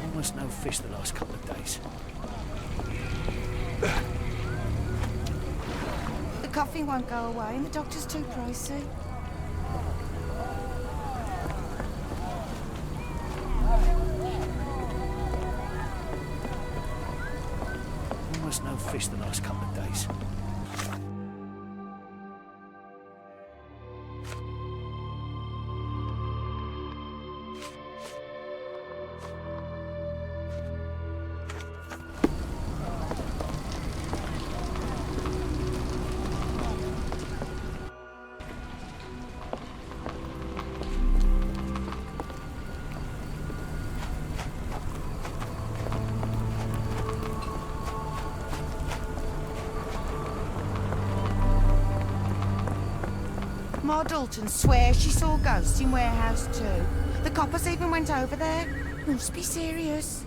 S10: Almost no fish the last couple of days.
S12: The coffee won't go away and the doctor's too pricey.
S10: Almost no fish the last couple of days.
S16: Ma Dalton swears she saw ghosts in Warehouse too. The coppers even went over there. Must be serious.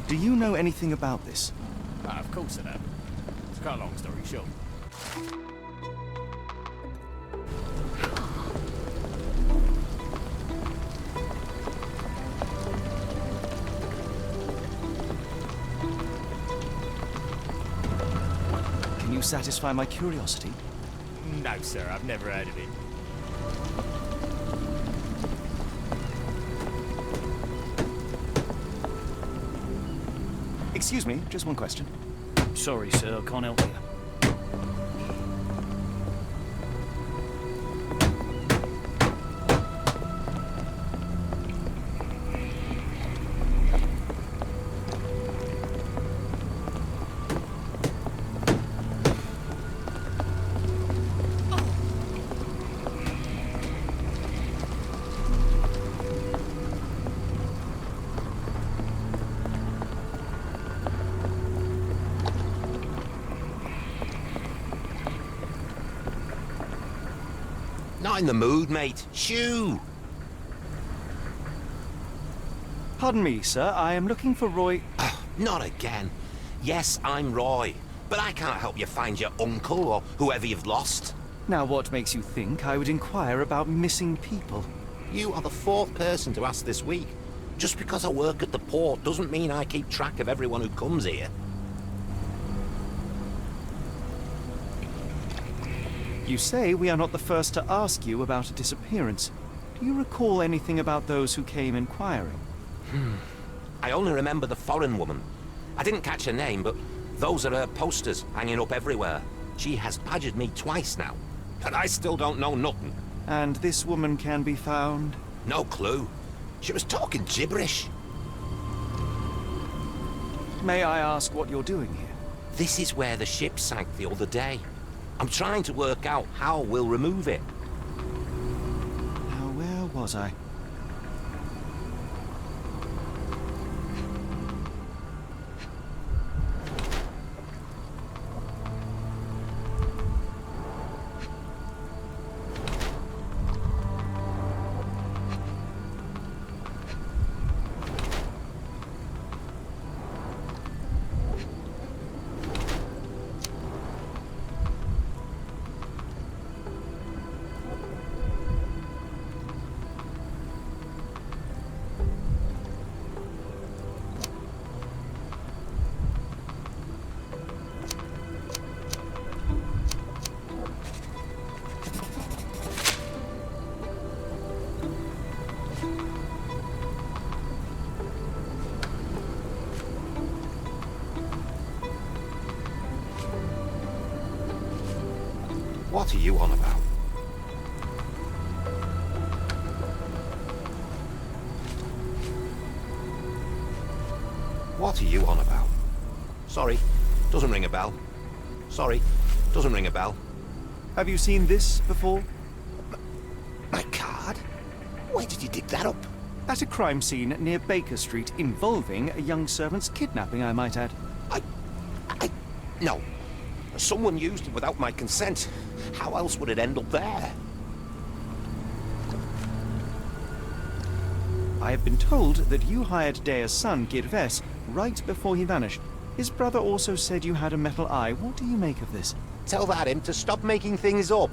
S1: Do you know anything about this?
S4: Of course I know. To cut a long story short.
S1: Can you satisfy my curiosity?
S4: No, sir, I've never heard of it.
S1: Excuse me, just one question.
S17: Sorry, sir, I can't help you.
S18: Not in the mood, mate. Shoo!
S1: Pardon me, sir. I am looking for Roy...
S18: Not again. Yes, I'm Roy. But I can't help you find your uncle or whoever you've lost.
S1: Now, what makes you think I would inquire about missing people?
S18: You are the fourth person to ask this week. Just because I work at the port doesn't mean I keep track of everyone who comes here.
S1: You say we are not the first to ask you about a disappearance. Do you recall anything about those who came inquiring?
S18: I only remember the foreign woman. I didn't catch her name, but those are her posters hanging up everywhere. She has badgered me twice now, and I still don't know nothing.
S1: And this woman can be found?
S18: No clue. She was talking gibberish.
S1: May I ask what you're doing here?
S18: This is where the ship sank the other day. I'm trying to work out how we'll remove it.
S1: Now, where was I?
S18: What are you on about? What are you on about? Sorry, doesn't ring a bell. Sorry, doesn't ring a bell.
S1: Have you seen this before?
S18: My card? Where did you dig that up?
S1: At a crime scene near Baker Street involving a young servant's kidnapping, I might add.
S18: No. Someone used it without my consent. How else would it end up there?
S1: I have been told that you hired Dea's son, Girves, right before he vanished. His brother also said you had a metal eye. What do you make of this?
S18: Tell that him to stop making things up.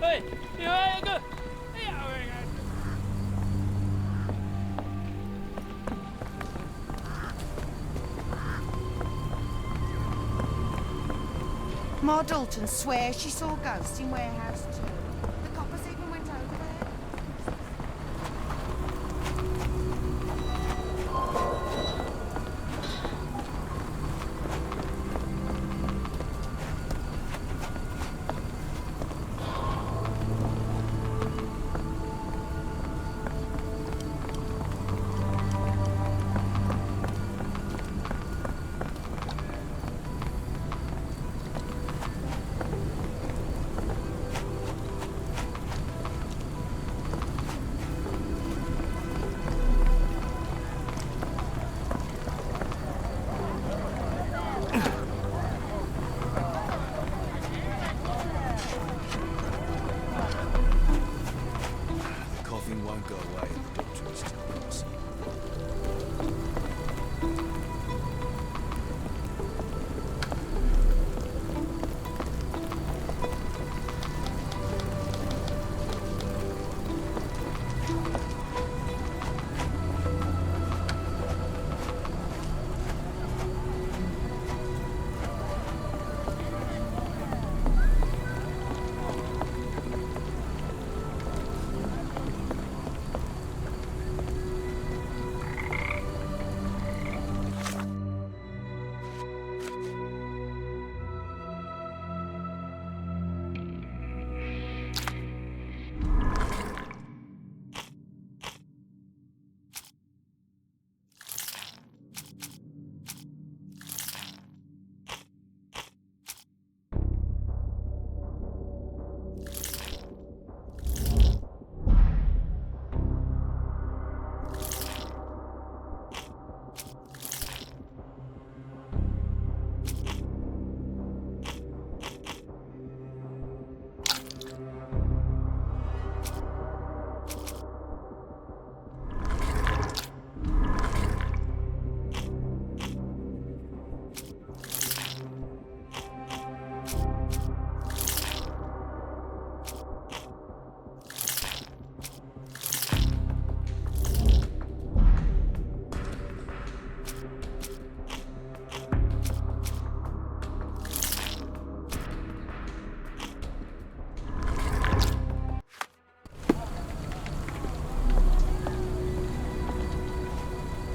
S17: Hey, you ain't good.
S16: Ma Dalton swears she saw ghosts in warehouse too. The coppers even went over there.
S10: Won't go away and the doctor is telling us.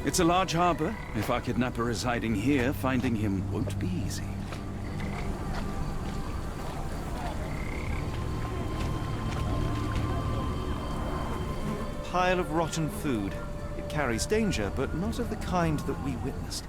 S2: It's a large harbor. If our kidnapper is hiding here, finding him won't be easy.
S1: Pile of rotten food. It carries danger, but not of the kind that we witnessed.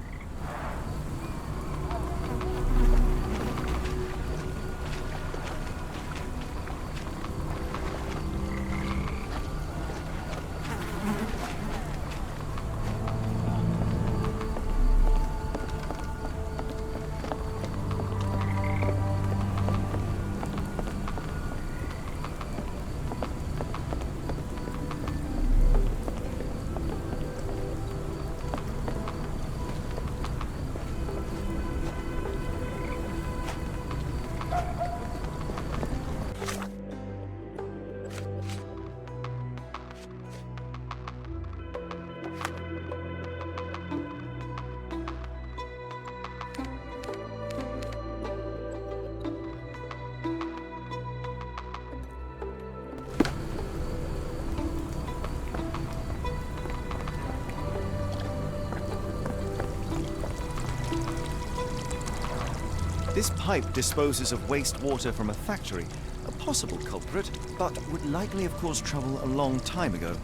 S1: This pipe disposes of wastewater from a factory, a possible culprit, but would likely have caused trouble a long time ago.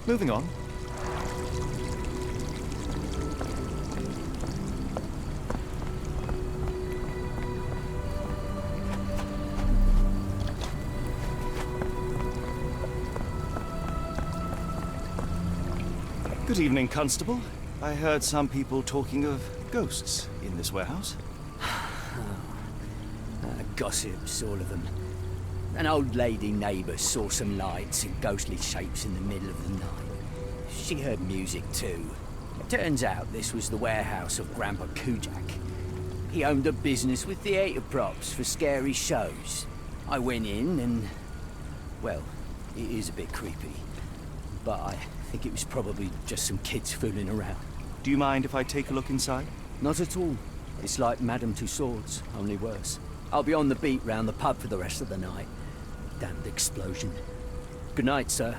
S1: Moving on. Good evening, Constable. I heard some people talking of ghosts in this warehouse.
S19: Gossips, all of them. An old lady neighbour saw some lights and ghostly shapes in the middle of the night. She heard music too. Turns out this was the warehouse of Grandpa Kujak. He owned a business with theatre props for scary shows. I went in and Well, it is a bit creepy. But I think it was probably just some kids fooling around.
S1: Do you mind if I take a look inside?
S19: Not at all. It's like Madame Tussauds, only worse. I'll be on the beat round the pub for the rest of the night. Damned explosion. Good night, sir.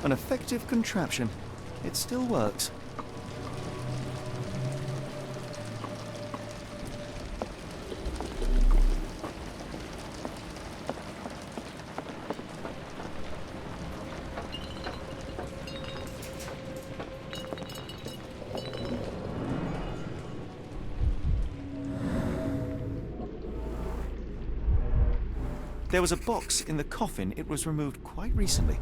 S1: An effective contraption. It still works. There was a box in the coffin. It was removed quite recently.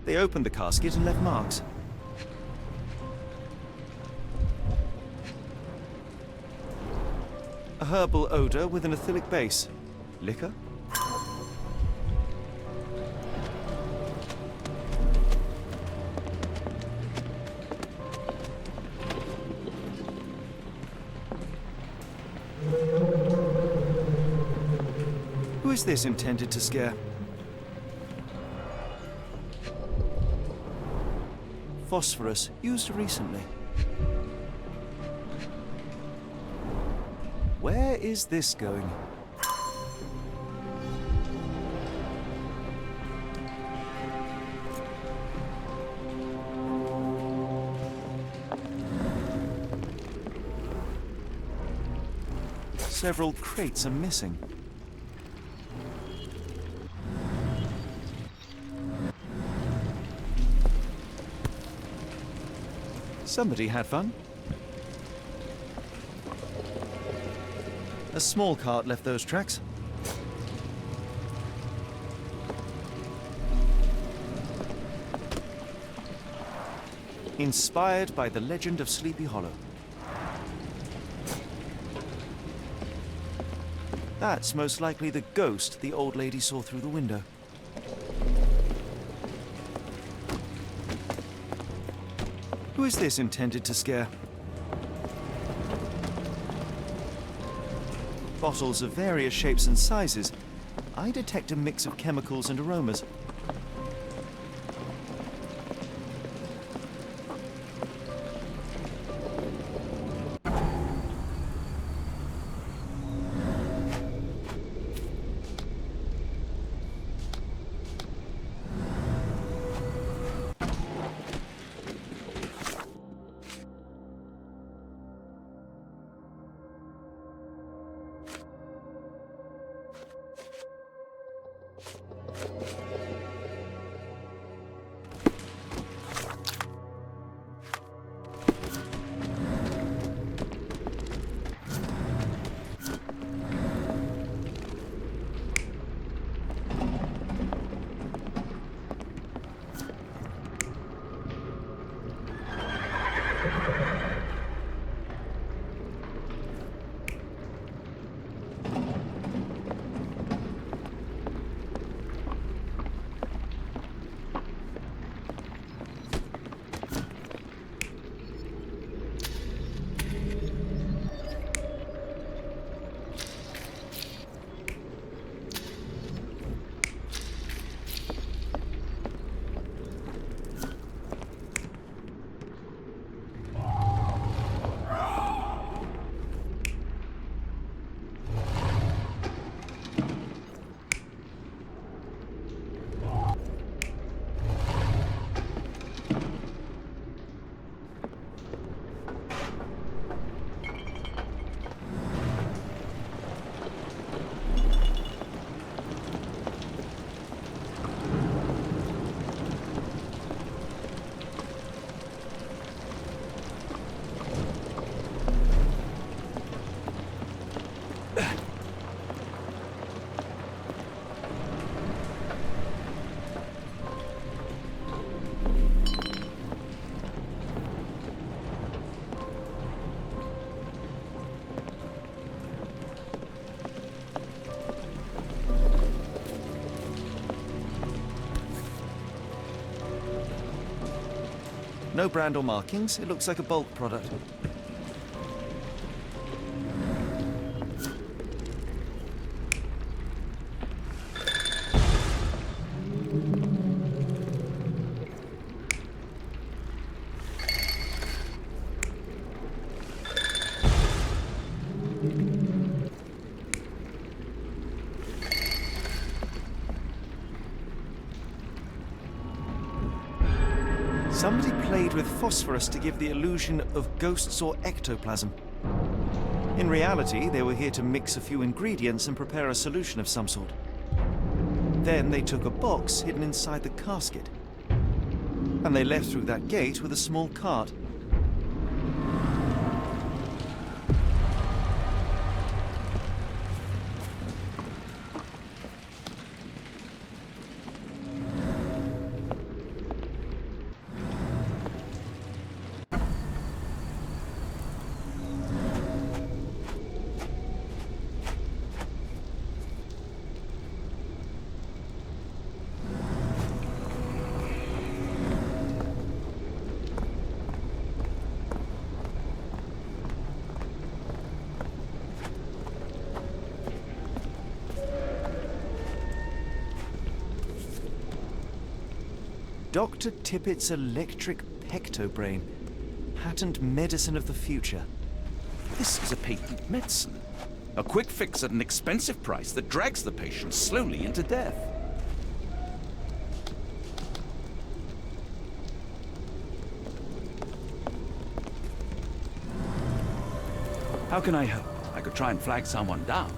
S1: They opened the casket and left marks. A herbal odor with an acylic base. Liquor? Who is this intended to scare? Phosphorus, used recently. Where is this going? Several crates are missing. Somebody had fun. A small cart left those tracks. Inspired by the legend of Sleepy Hollow. That's most likely the ghost the old lady saw through the window. Who is this intended to scare? Bottles of various shapes and sizes. I detect a mix of chemicals and aromas.
S9: No brand or markings. It looks like a bulk product. Somebody played with phosphorus to give the illusion of ghosts or ectoplasm. In reality, they were here to mix a few ingredients and prepare a solution of some sort. Then they took a box hidden inside the casket. And they left through that gate with a small cart. Dr. Tippett's electric pectobrain. Patent medicine of the future.
S2: This is a patent medicine. A quick fix at an expensive price that drags the patient slowly into death. How can I help? I could try and flag someone down.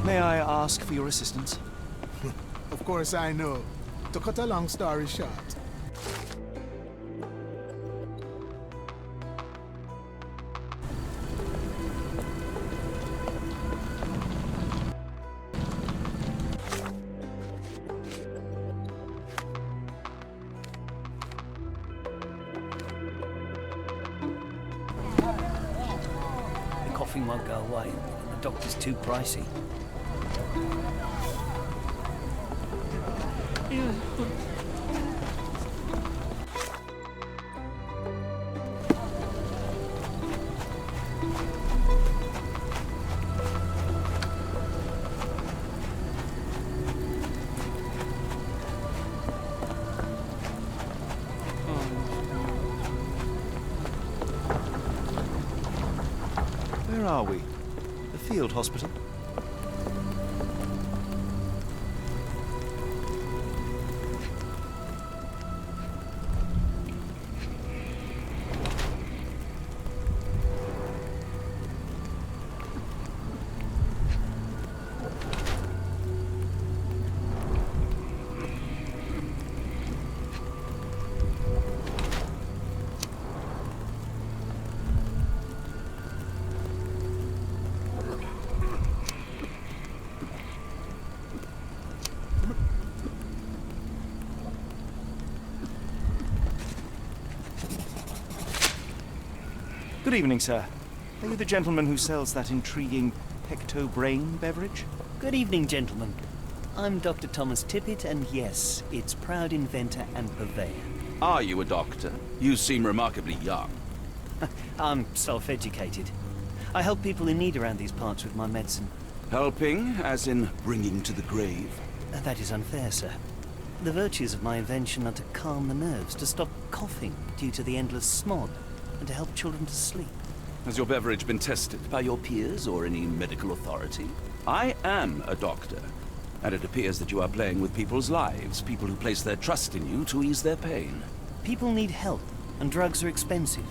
S9: May I ask for your assistance?
S14: Of course I know. To cut a long story short.
S17: The coughing won't go away, and the doctor's too pricey.
S9: Where are we? The field hospital? Good evening, sir. Are you the gentleman who sells that intriguing pectobrain beverage?
S17: Good evening, gentlemen. I'm Dr. Thomas Tippett, and yes, its proud inventor and purveyor.
S2: Are you a doctor? You seem remarkably young.
S17: I'm self-educated. I help people in need around these parts with my medicine.
S2: Helping, as in bringing to the grave?
S17: That is unfair, sir. The virtues of my invention are to calm the nerves, to stop coughing due to the endless smog, and to help children to sleep.
S2: Has your beverage been tested by your peers or any medical authority? I am a doctor, and it appears that you are playing with people's lives, people who place their trust in you to ease their pain.
S17: People need help, and drugs are expensive.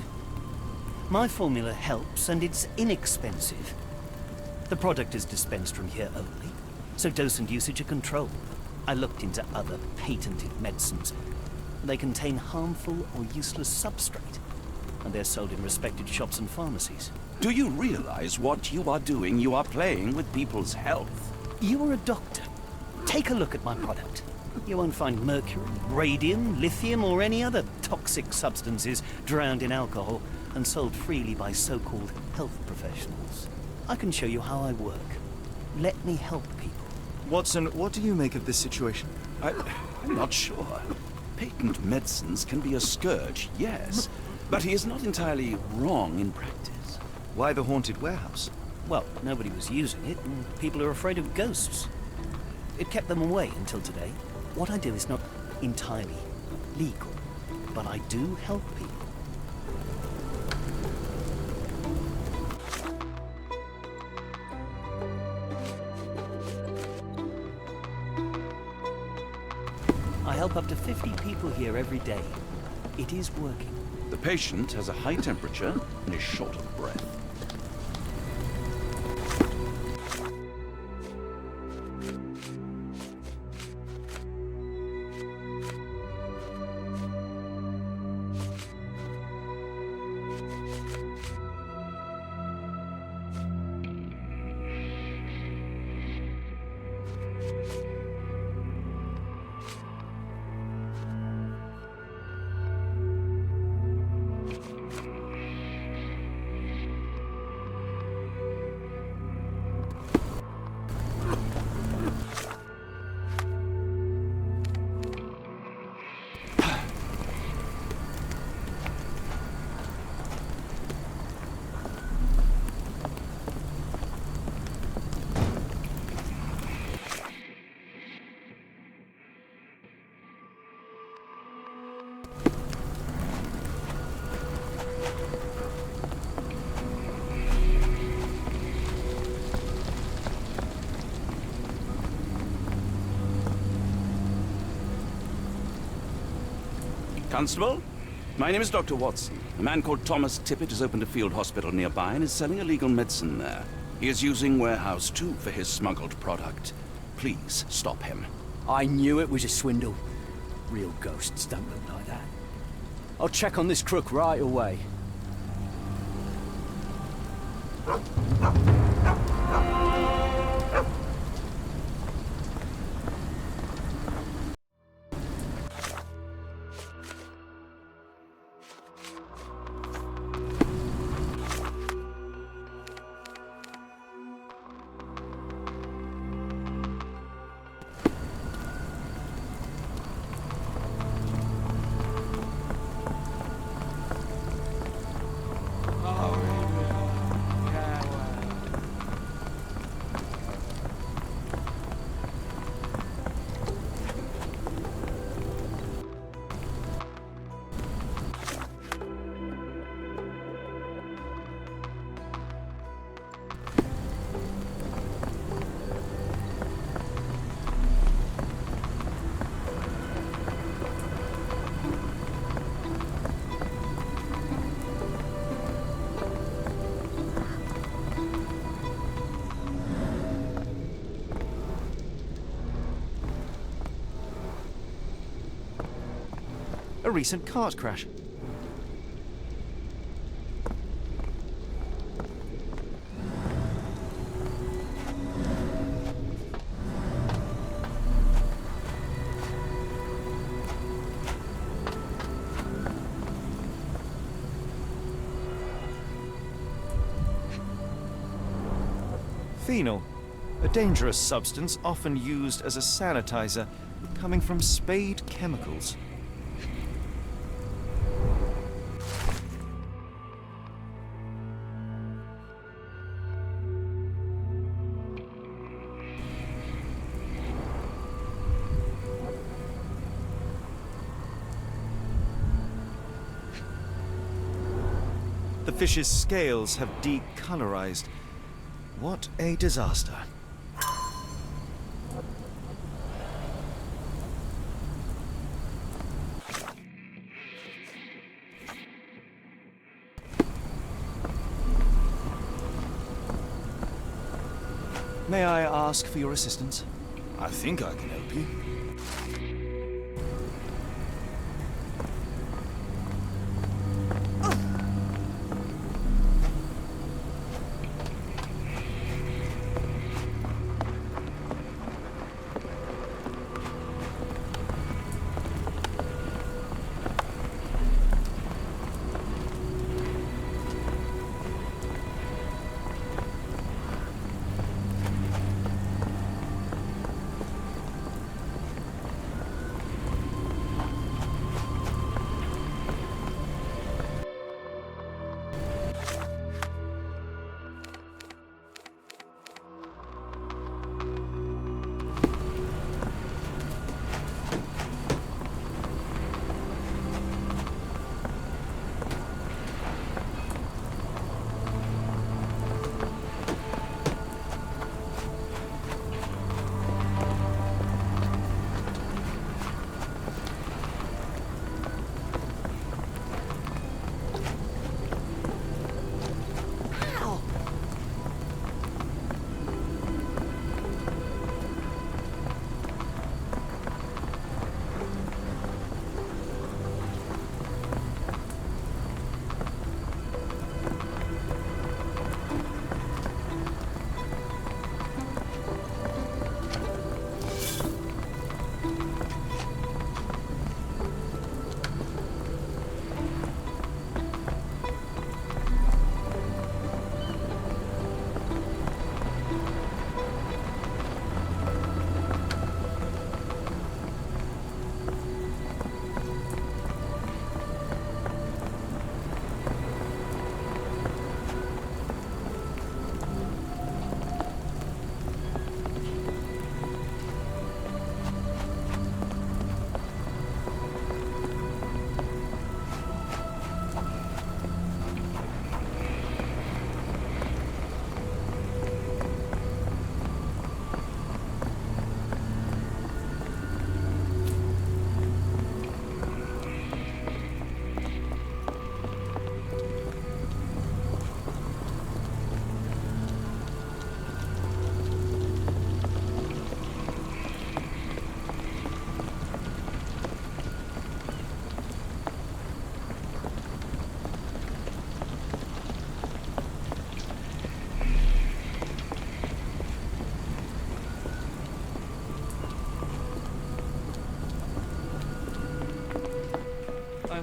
S17: My formula helps, and it's inexpensive. The product is dispensed from here only, so dose and usage are controlled. I looked into other patented medicines. They contain harmful or useless substrate, and they're sold in respected shops and pharmacies.
S2: Do you realize what you are doing? You are playing with people's health.
S17: You are a doctor. Take a look at my product. You won't find mercury, radium, lithium, or any other toxic substances drowned in alcohol and sold freely by so-called health professionals. I can show you how I work. Let me help people.
S9: Watson, what do you make of this situation?
S2: I'm not sure. Patent medicines can be a scourge, yes, but he is not entirely wrong in practice.
S9: Why the haunted warehouse?
S17: Well, nobody was using it, and people are afraid of ghosts. It kept them away until today. What I do is not entirely legal, but I do help people. I help up to 50 people here every day. It is working.
S2: The patient has a high temperature and is short of breath. Constable, my name is Dr. Watson. A man called Thomas Tippett has opened a field hospital nearby and is selling illegal medicine there. He is using Warehouse 2 for his smuggled product. Please stop him.
S19: I knew it was a swindle. Real ghosts don't look like that. I'll check on this crook right away.
S9: A recent cart crash. Phenol, a dangerous substance often used as a sanitizer, coming from Spade Chemicals. The fish's scales have decolorized. What a disaster. May I ask for your assistance?
S10: I think I can help you.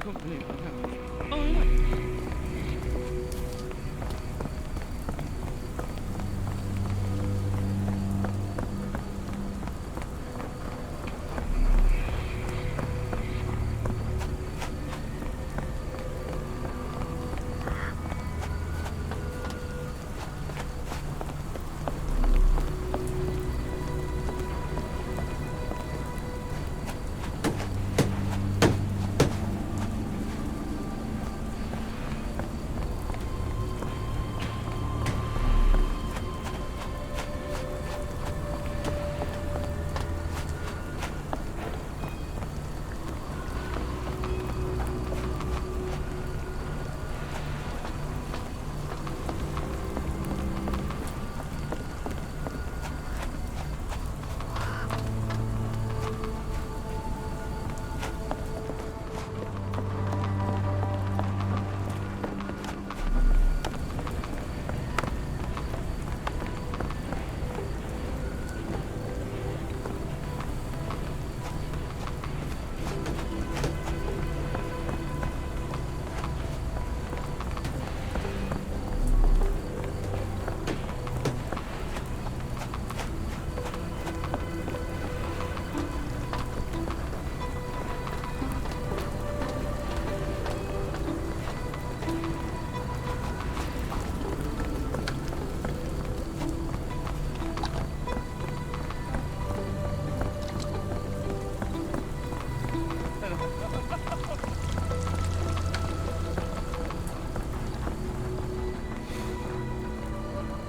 S20: can't believe I have. Oh, yeah.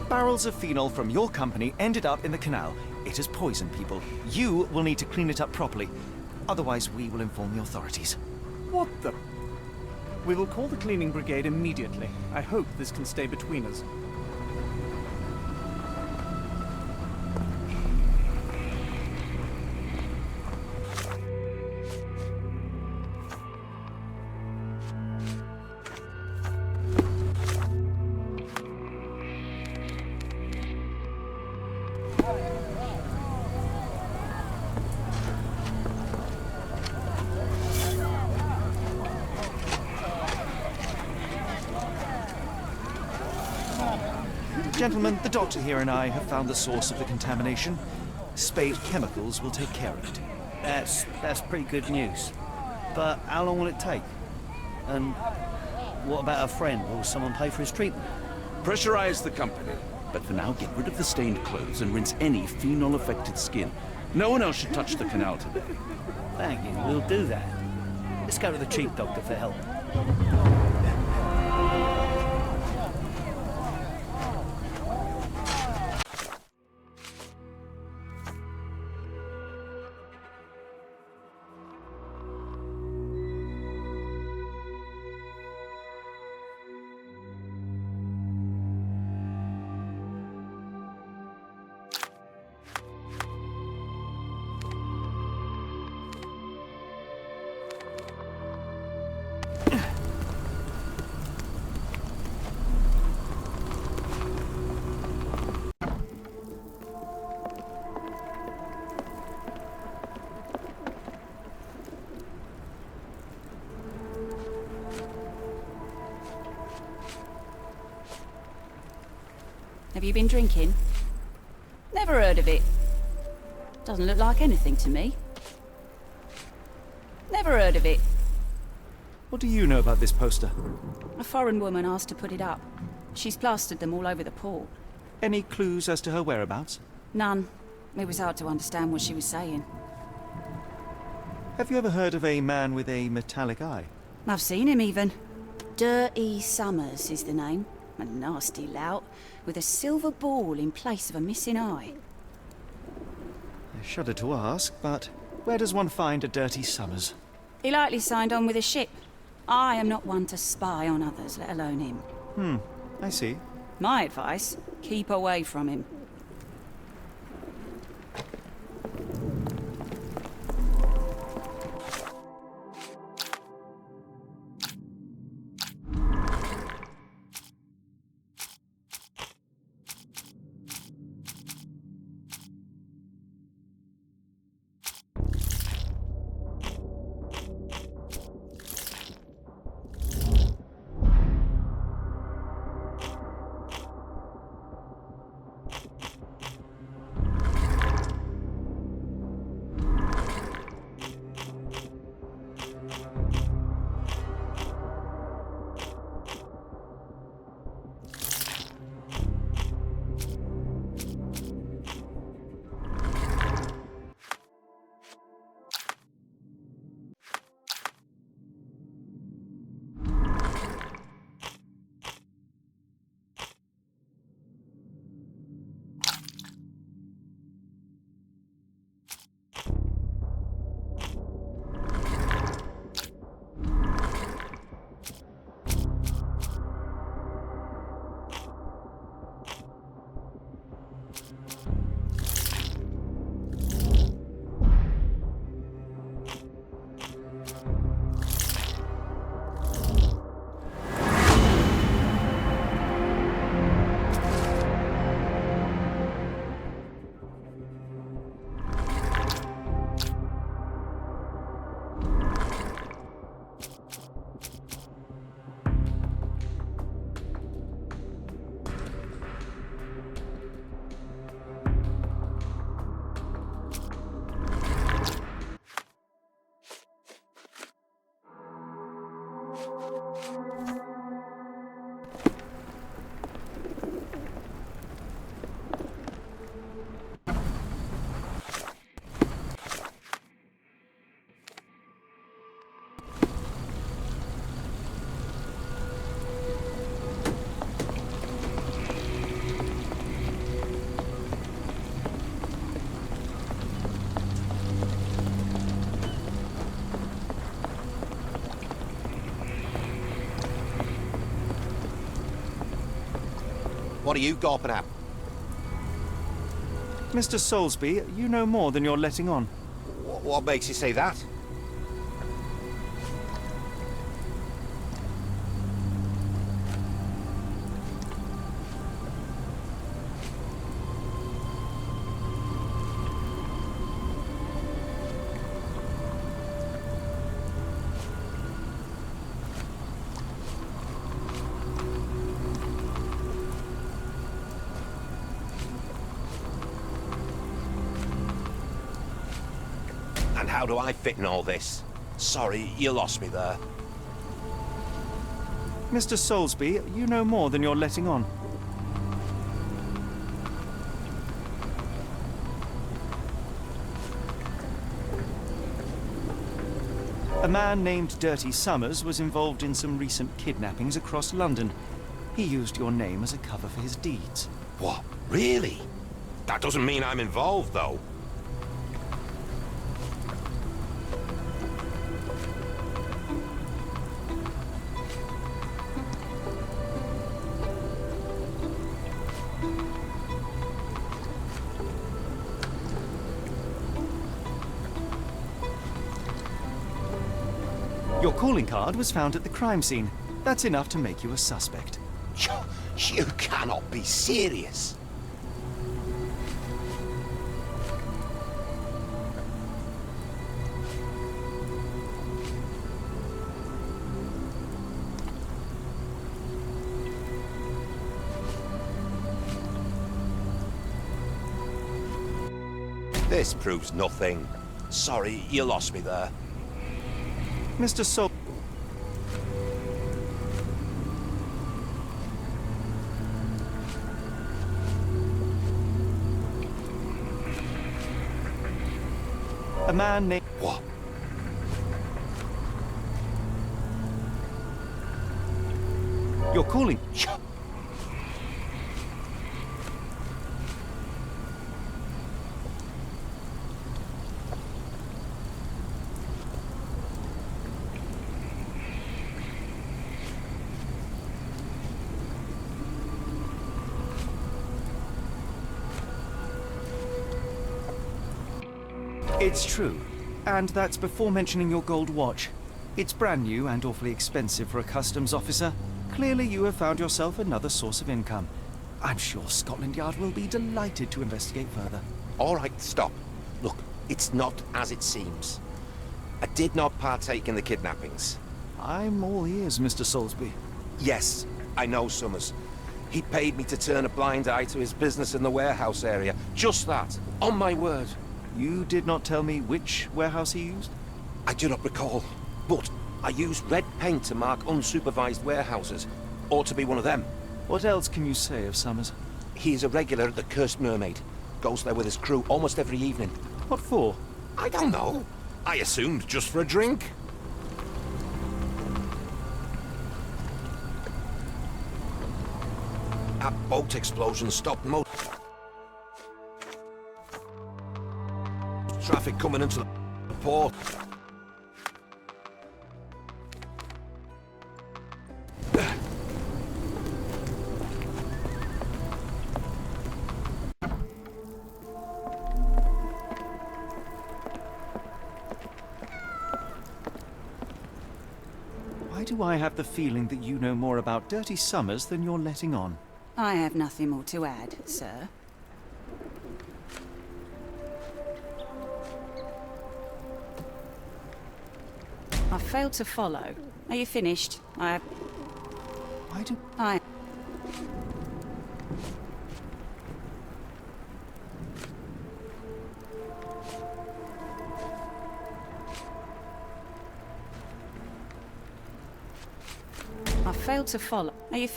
S1: Barrels of phenol from your company ended up in the canal. It has poisoned people. You will need to clean it up properly. Otherwise, we will inform the authorities.
S21: What the... We will call the cleaning brigade immediately. I hope this can stay between us.
S1: Gentlemen, the doctor here and I have found the source of the contamination. Spade Chemicals will take care of it.
S17: That's pretty good news. But how long will it take? And what about a friend? Will someone pay for his treatment?
S2: Pressurize the company. But for now, get rid of the stained clothes and rinse any phenol-affected skin. No one else should touch the canal today.
S17: Thank you, we'll do that. Let's go to the chief doctor for help.
S11: Have you been drinking? Never heard of it. Doesn't look like anything to me. Never heard of it.
S1: What do you know about this poster?
S11: A foreign woman asked to put it up. She's plastered them all over the port.
S1: Any clues as to her whereabouts?
S11: None. It was hard to understand what she was saying.
S1: Have you ever heard of a man with a metallic eye?
S11: I've seen him even. Dirty Summers is the name. A nasty lout, with a silver ball in place of a missing eye.
S1: I shudder to ask, but where does one find a Dirty Summers?
S11: He likely signed on with a ship. I am not one to spy on others, let alone him.
S1: I see.
S11: My advice, keep away from him.
S18: What are you gawping at?
S9: Mr. Soulsby, you know more than you're letting on.
S18: What makes you say that? And how do I fit in all this? Sorry, you lost me there.
S9: Mr. Soulsby, you know more than you're letting on. A man named Dirty Summers was involved in some recent kidnappings across London. He used your name as a cover for his deeds.
S18: What? Really? That doesn't mean I'm involved, though.
S9: Your calling card was found at the crime scene. That's enough to make you a suspect.
S18: You cannot be serious. This proves nothing. Sorry, you lost me there.
S9: Mr. Soul... A man named...
S18: What?
S9: You're calling... It's true. And that's before mentioning your gold watch. It's brand new and awfully expensive for a customs officer. Clearly you have found yourself another source of income. I'm sure Scotland Yard will be delighted to investigate further.
S18: All right, stop. Look, it's not as it seems. I did not partake in the kidnappings.
S9: I'm all ears, Mr. Soulsby.
S18: Yes, I know Summers. He paid me to turn a blind eye to his business in the warehouse area. Just that. On my word.
S9: You did not tell me which warehouse he used?
S18: I do not recall, but I used red paint to mark unsupervised warehouses. Ought to be one of them.
S9: What else can you say of Summers?
S18: He is a regular at the Cursed Mermaid. Goes there with his crew almost every evening.
S9: What for?
S18: I don't know. I assumed just for a drink. That boat explosion stopped most traffic coming into the port.
S9: Why do I have the feeling that you know more about Dirty Summers than you're letting on?
S11: I have nothing more to add, sir. I failed to follow. Are you finished?
S9: Why do...
S11: I failed to follow. Are you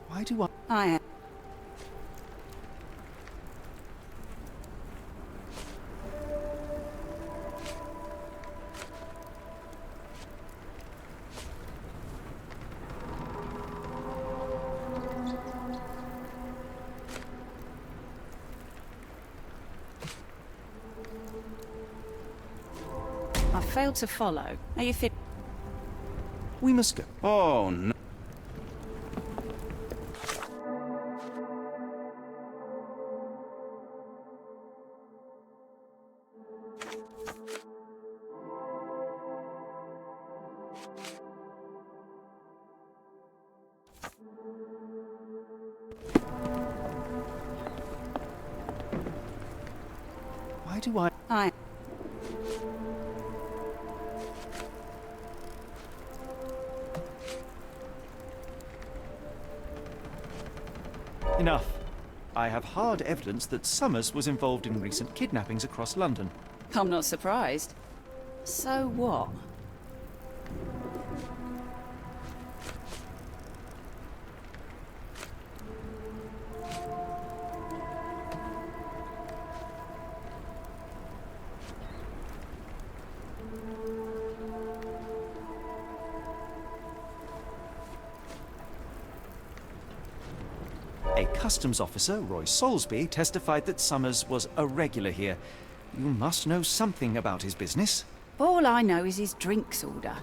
S9: Why do I...
S11: I am. I failed to follow. Are you fit?
S9: We must go.
S2: Oh, no.
S9: Why do I...
S11: I...
S9: Enough. I have hard evidence that Summers was involved in recent kidnappings across London.
S11: I'm not surprised. So what?
S9: A customs officer, Roy Soulsby, testified that Summers was a regular here. You must know something about his business.
S11: All I know is his drinks order.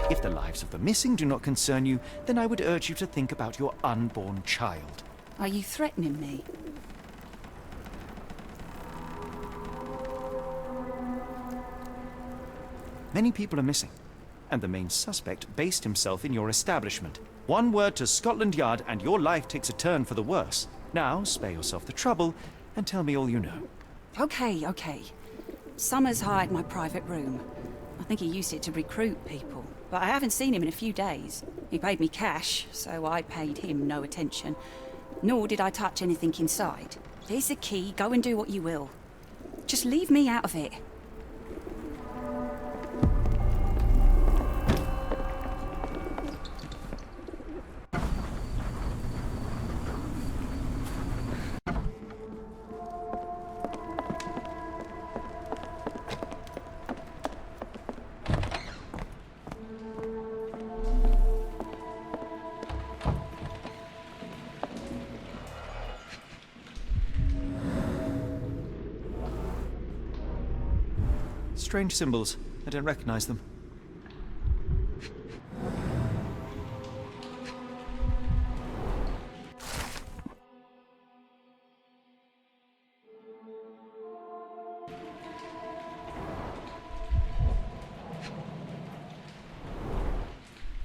S9: If the lives of the missing do not concern you, then I would urge you to think about your unborn child.
S11: Are you threatening me?
S9: Many people are missing, and the main suspect based himself in your establishment. One word to Scotland Yard and your life takes a turn for the worse. Now, spare yourself the trouble and tell me all you know.
S11: Okay. Summers hired my private room. I think he used it to recruit people, but I haven't seen him in a few days. He paid me cash, so I paid him no attention. Nor did I touch anything inside. Here's the key, go and do what you will. Just leave me out of it.
S9: Strange symbols. I don't recognize them.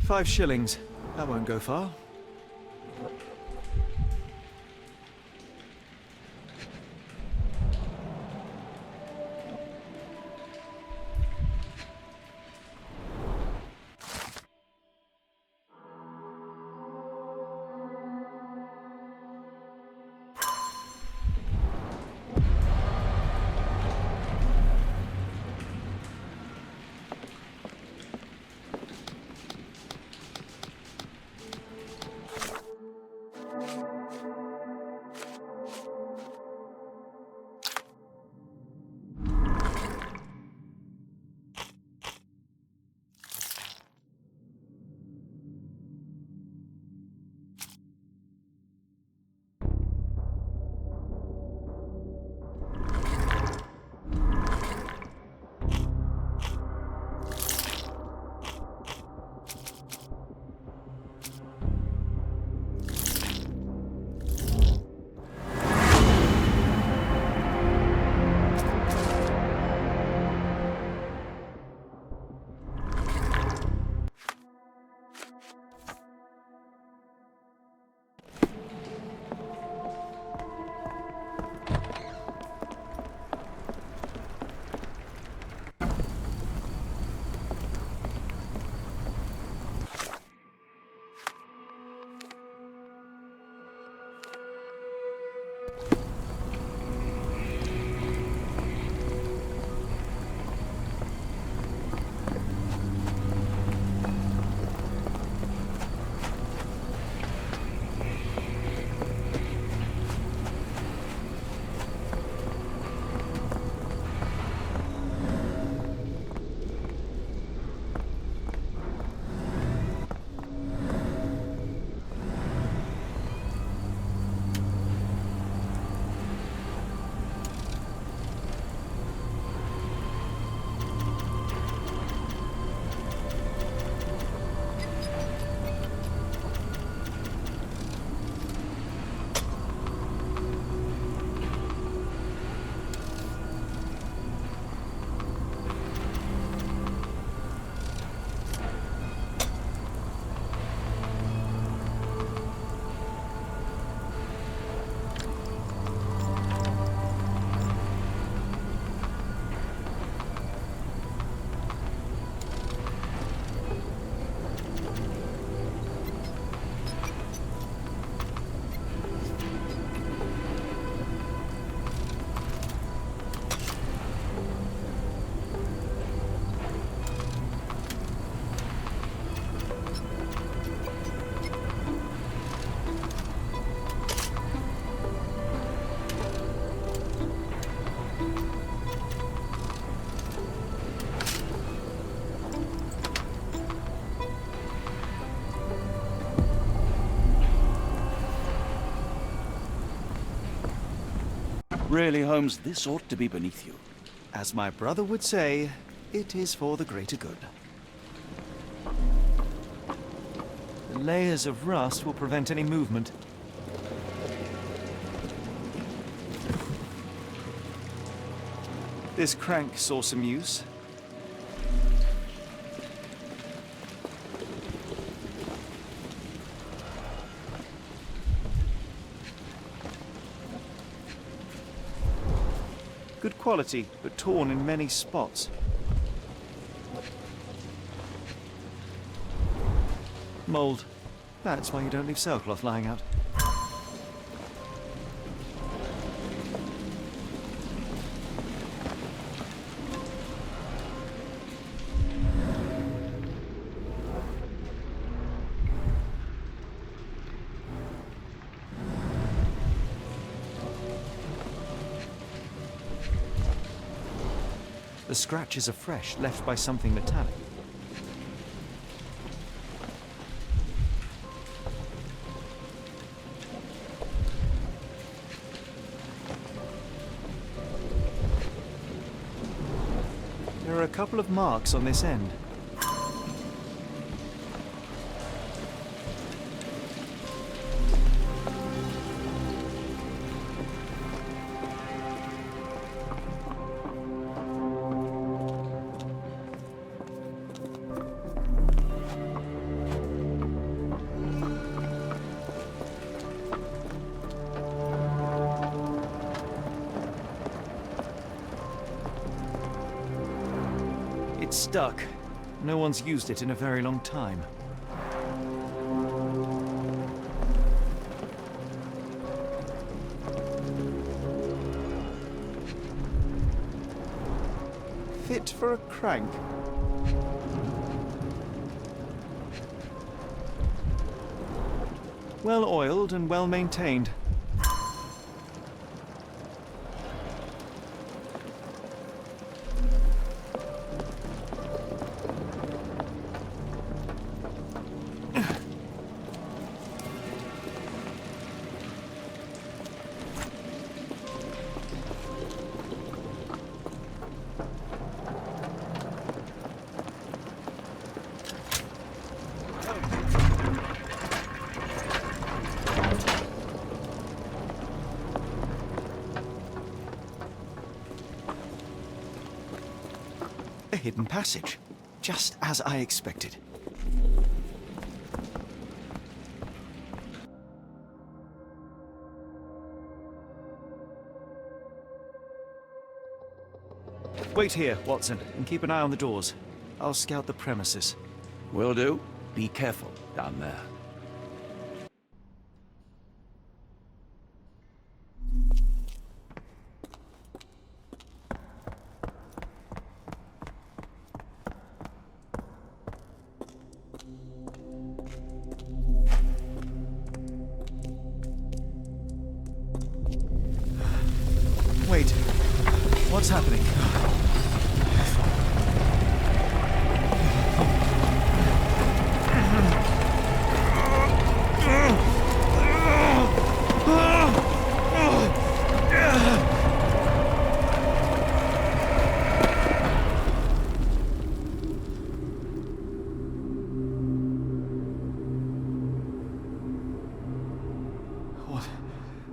S9: £5. That won't go far.
S2: Really, Holmes, this ought to be beneath you.
S9: As my brother would say, it is for the greater good. The layers of rust will prevent any movement. This crank saw some use. Good quality, but torn in many spots. Mold. That's why you don't leave sailcloth lying out. The scratches are fresh, left by something metallic. There are a couple of marks on this end. It's stuck. No one's used it in a very long time. Fit for a crank. Well oiled and well maintained. A hidden passage, just as I expected. Wait here, Watson, and keep an eye on the doors. I'll scout the premises.
S2: Will do. Be careful down there.
S9: Wait, what's happening?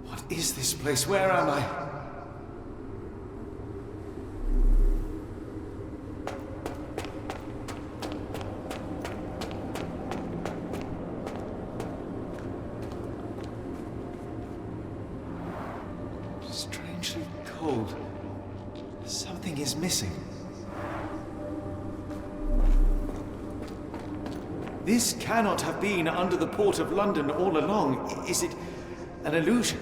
S9: What is this place? Where am I? Strangely cold. Something is missing. This cannot have been under the port of London all along. Is it an illusion?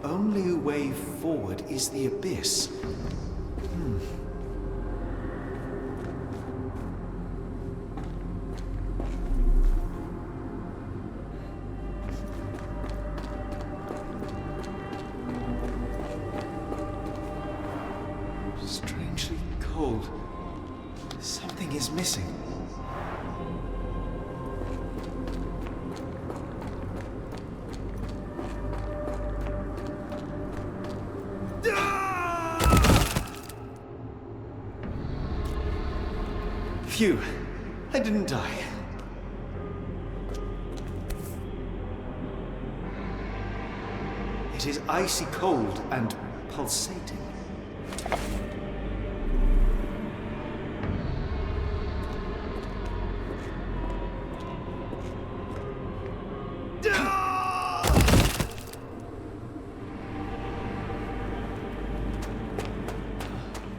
S9: The only way forward is the abyss. Strangely cold. Something is missing. Phew, I didn't die. It is icy cold and pulsating.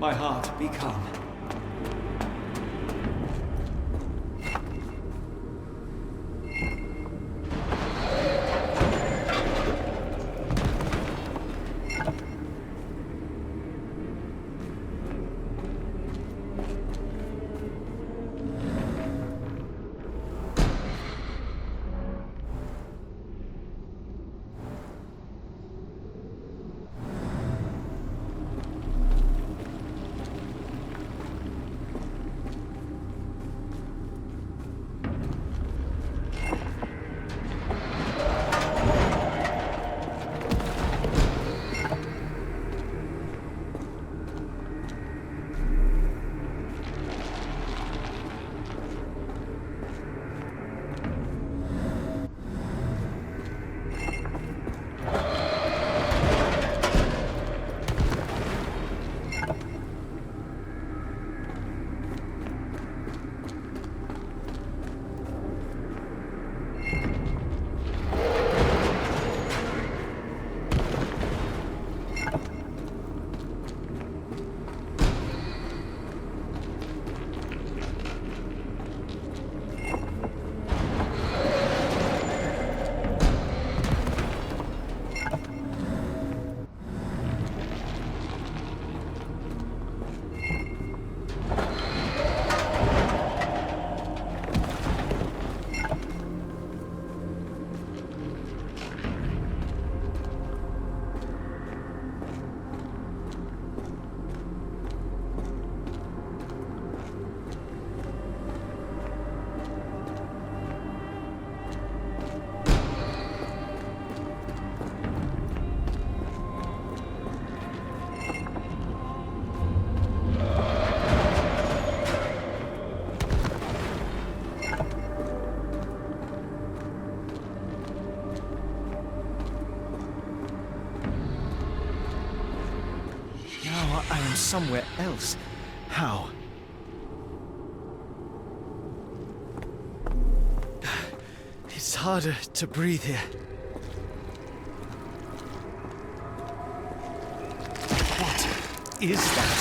S9: My heart, be calm. I am somewhere else. How? It's harder to breathe here. What is that?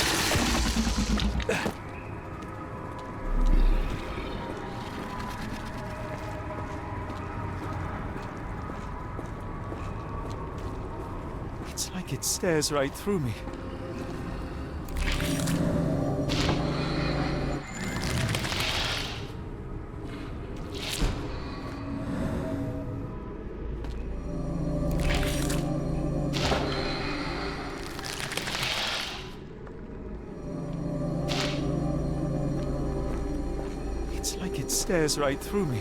S9: It's like it stares right through me. Stares right through me.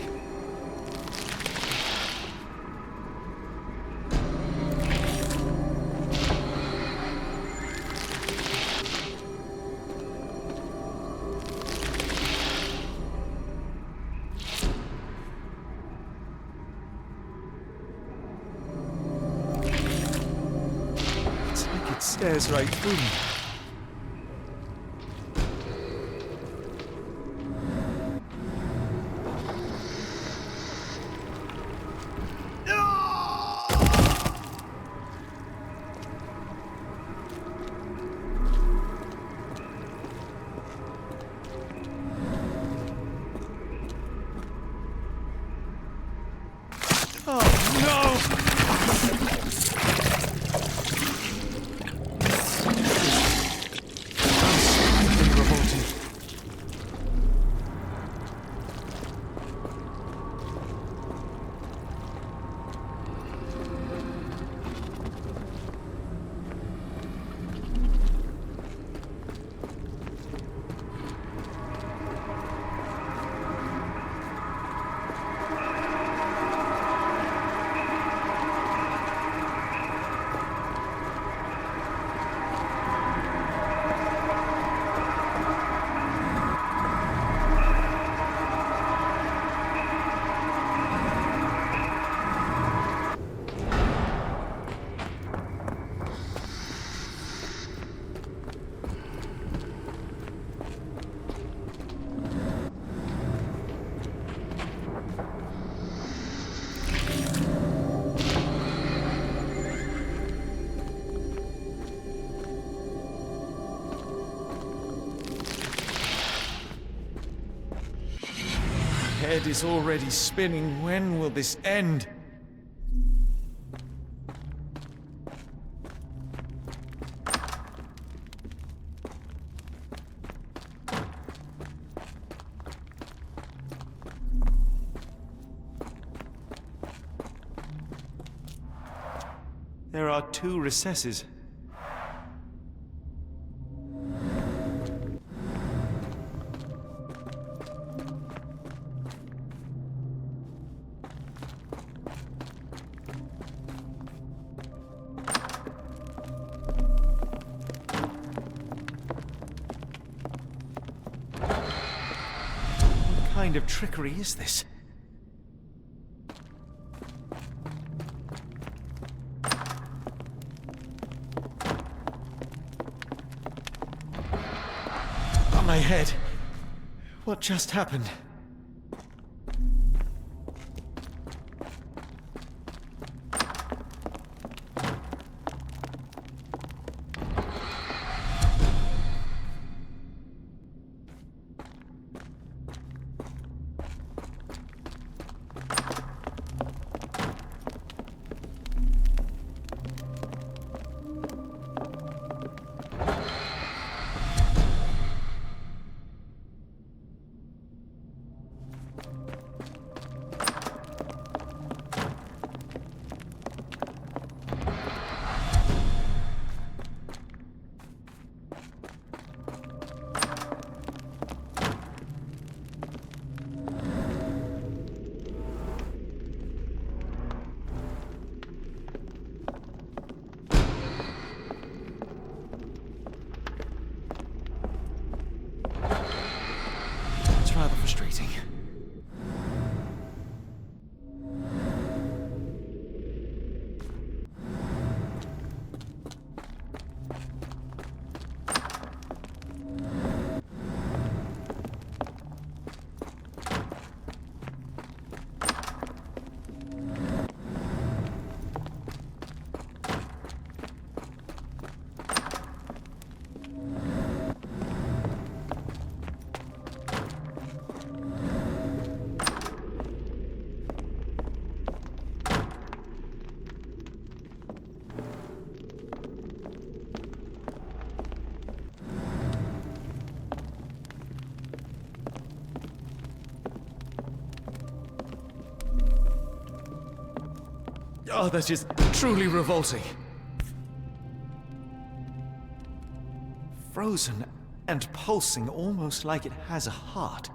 S9: It's like it stares right through me. head is already spinning. When will this end? There are 2 recesses. What kind of trickery is this? My head. What just happened? Rather frustrating. Oh, that is truly revolting. Frozen and pulsing, almost like it has a heart.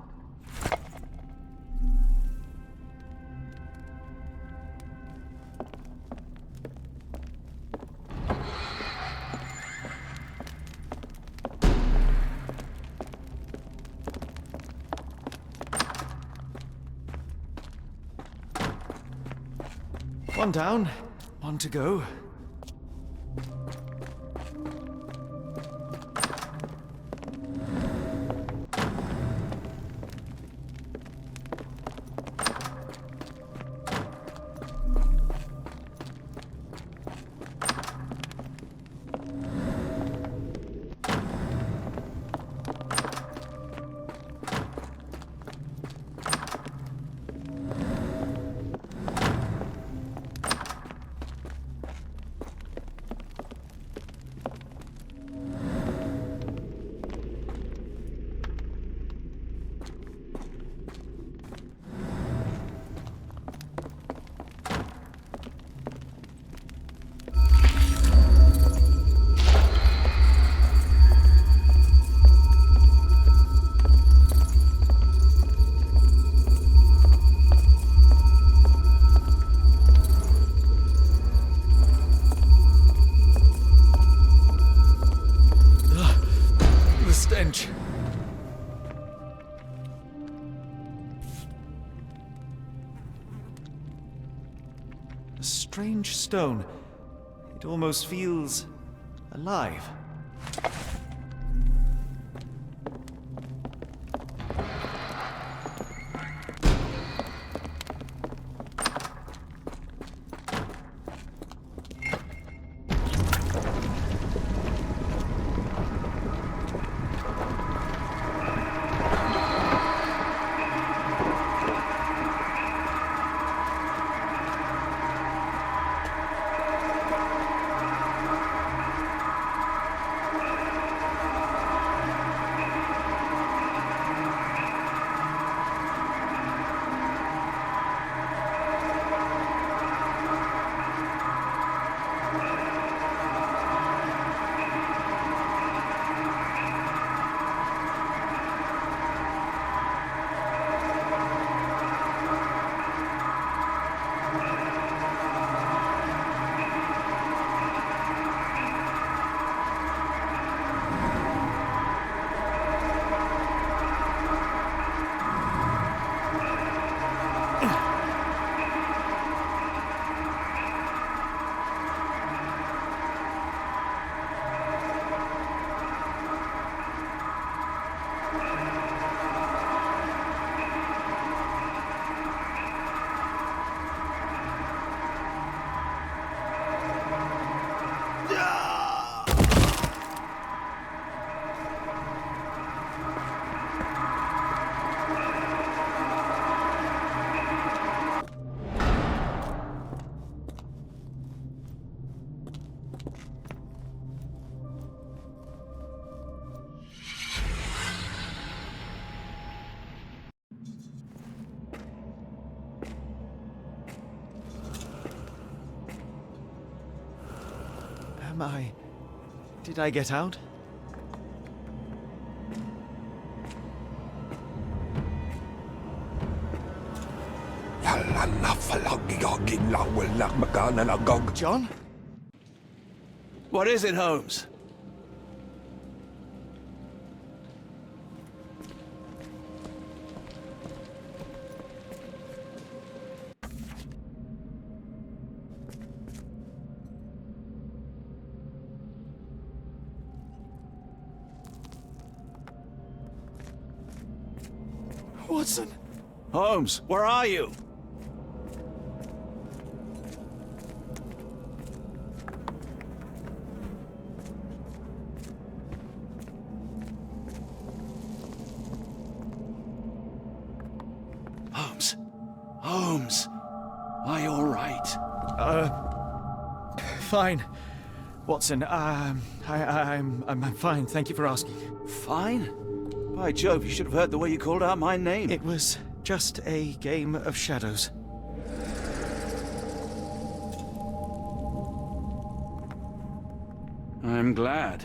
S9: One down, one to go. Stench. A strange stone. It almost feels alive. Did I get out? John?
S2: What is it, Holmes?
S9: Watson!
S2: Holmes, where are you? Holmes. Holmes. Are you all right?
S9: Fine. Watson, I'm fine. Thank you for asking.
S2: Fine? By Jove, you should have heard the way you called out my name.
S9: It was just a game of shadows.
S2: I'm glad.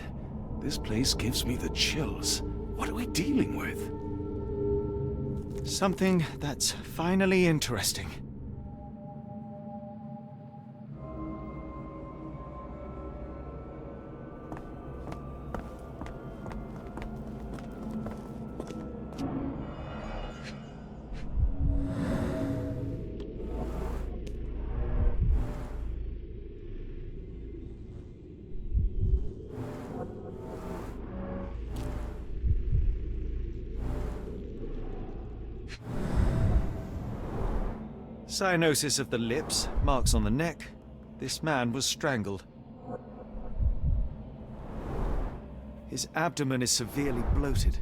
S2: This place gives me the chills. What are we dealing with?
S9: Something that's finally interesting. Cyanosis of the lips, marks on the neck. This man was strangled. His abdomen is severely bloated.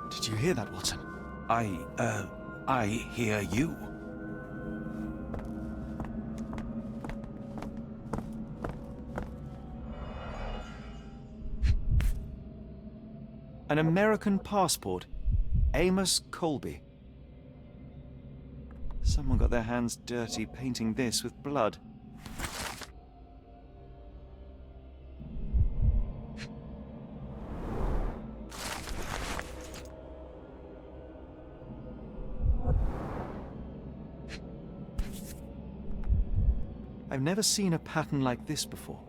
S9: Did you hear that, Watson?
S2: I hear you.
S9: An American passport. Amos Colby. Someone got their hands dirty painting this with blood. I've never seen a pattern like this before.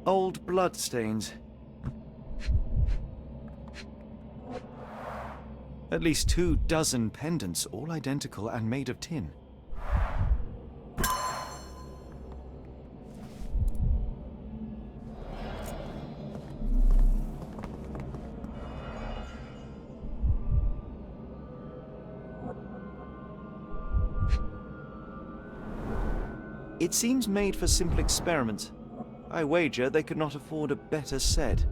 S9: Old blood stains. At least 24 pendants, all identical and made of tin. It seems made for simple experiments. I wager they could not afford a better set.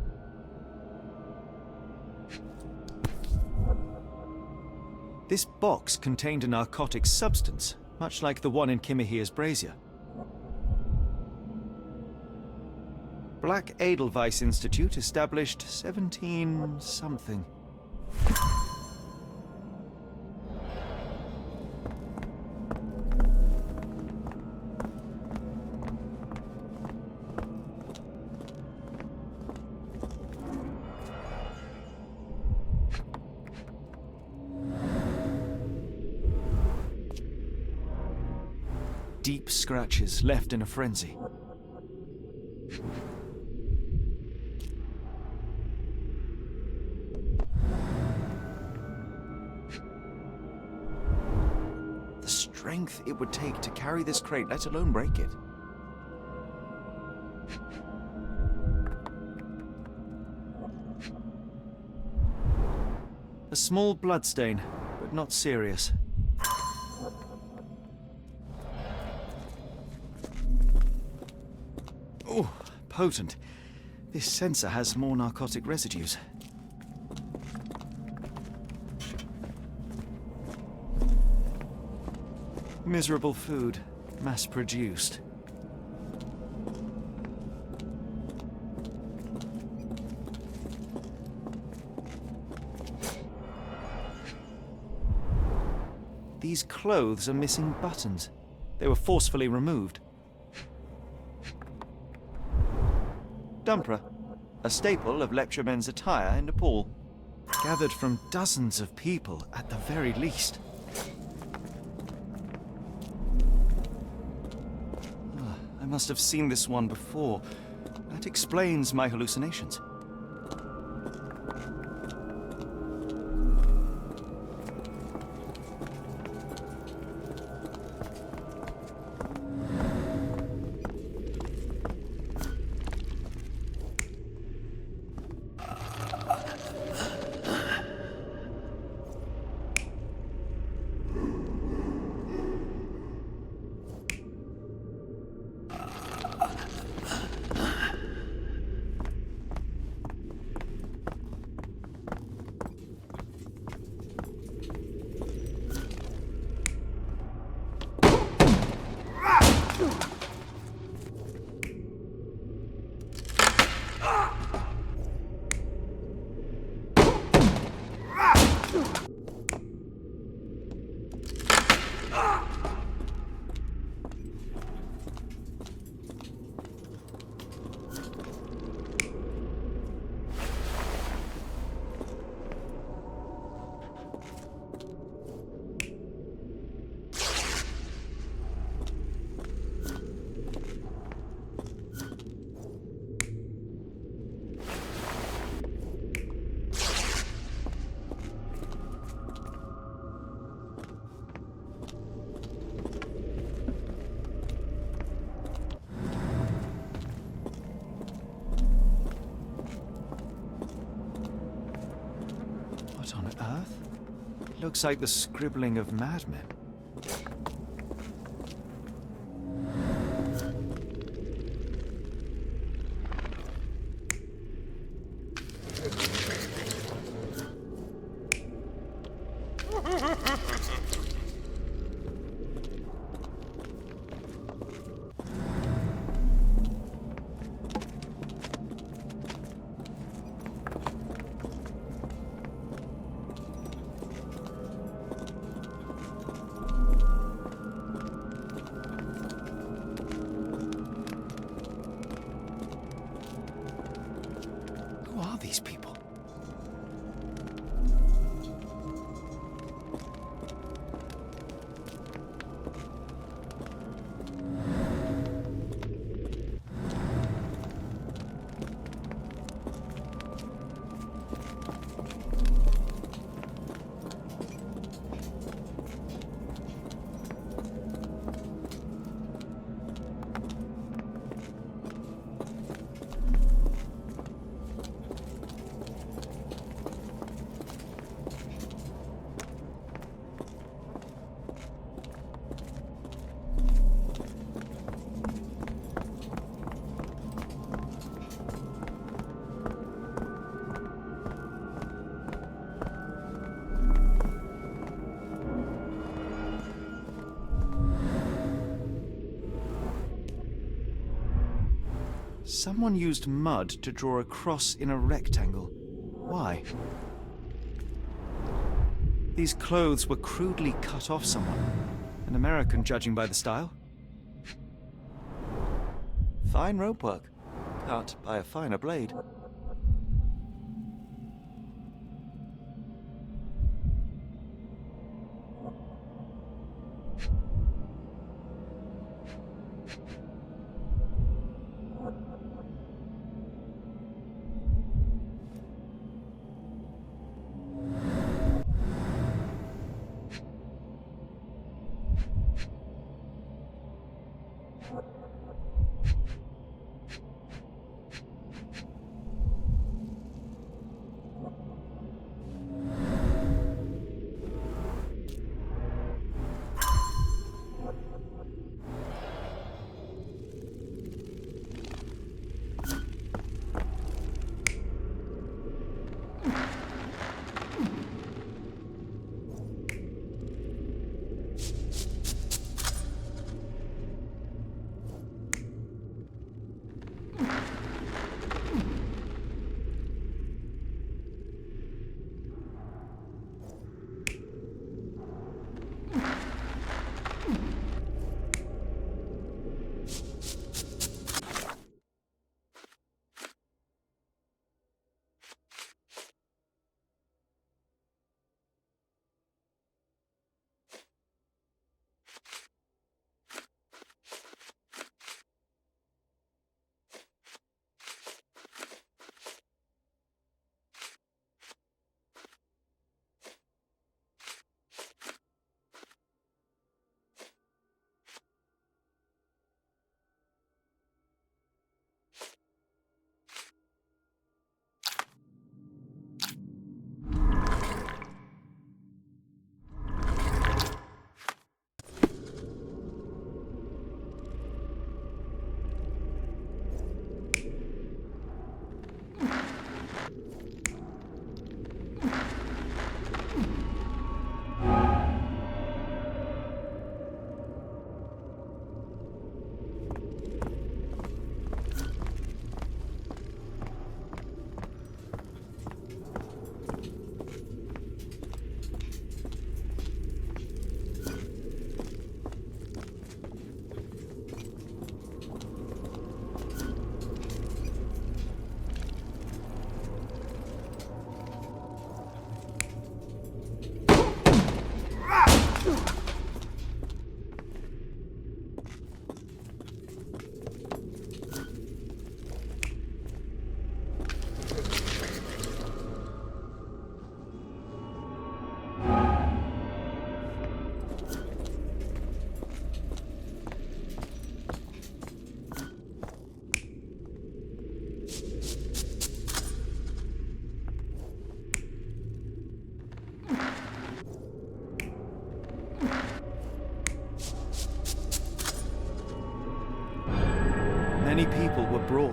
S9: This box contained a narcotic substance, much like the one in Kimihia's brazier. Black Edelweiss Institute, established 17-something. Deep scratches left in a frenzy. The strength it would take to carry this crate, let alone break it. A small bloodstain, but not serious. Oh, potent. This sensor has more narcotic residues. Miserable food, mass-produced. These clothes are missing buttons. They were forcefully removed. Dumpra, a staple of lecturemen's attire in Nepal. Gathered from dozens of people, at the very least. I must have seen this one before. That explains my hallucinations. What on earth? Looks like the scribbling of madmen. Who are these people? Someone used mud to draw a cross in a rectangle. Why? These clothes were crudely cut off someone. An American, judging by the style. Fine rope work, cut by a finer blade.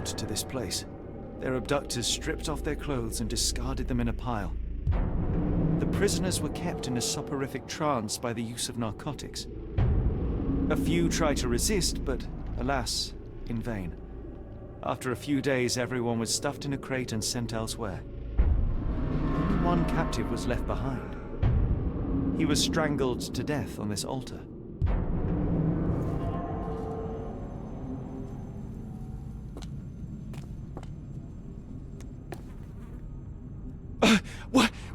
S9: brought to this place. Their abductors stripped off their clothes and discarded them in a pile. The prisoners were kept in a soporific trance by the use of narcotics. A few tried to resist, but alas, in vain. After a few days, everyone was stuffed in a crate and sent elsewhere. Only one captive was left behind. He was strangled to death on this altar.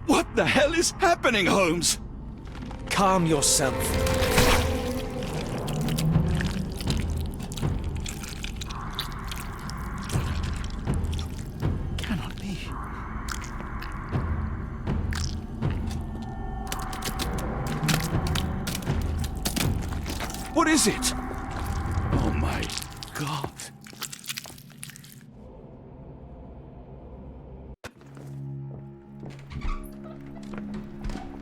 S2: What the hell is happening, Holmes?
S9: Calm yourself.
S2: Cannot be. What is it? Oh my God.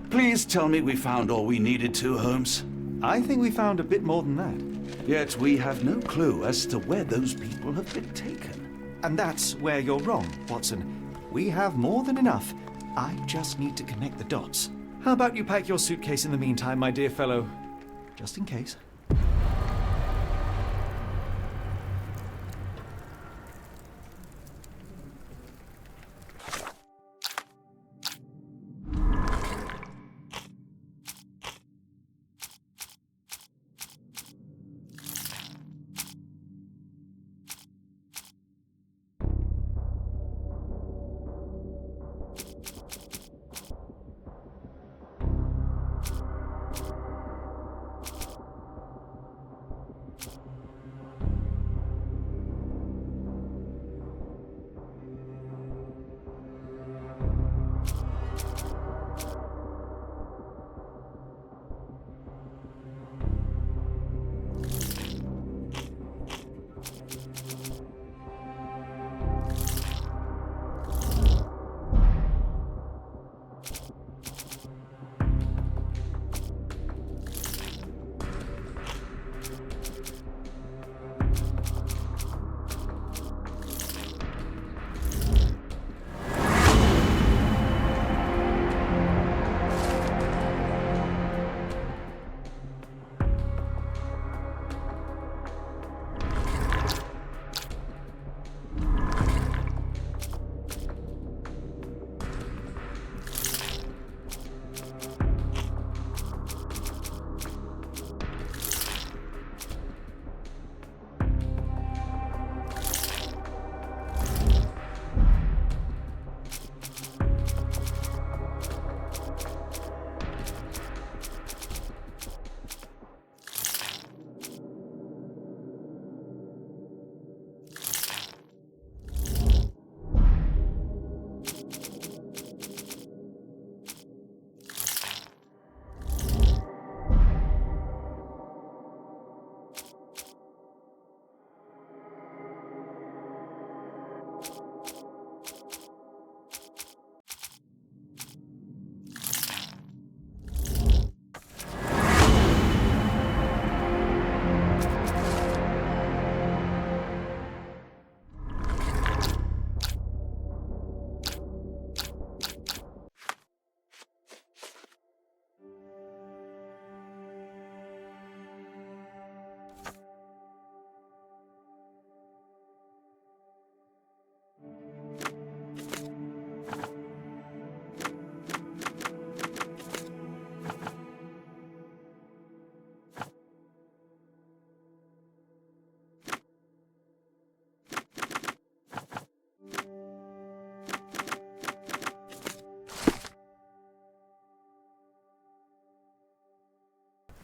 S2: Please tell me we found all we needed to, Holmes.
S9: I think we found a bit more than that.
S2: Yet we have no clue as to where those people have been taken.
S9: And that's where you're wrong, Watson. We have more than enough. I just need to connect the dots. How about you pack your suitcase in the meantime, my dear fellow? Just in case.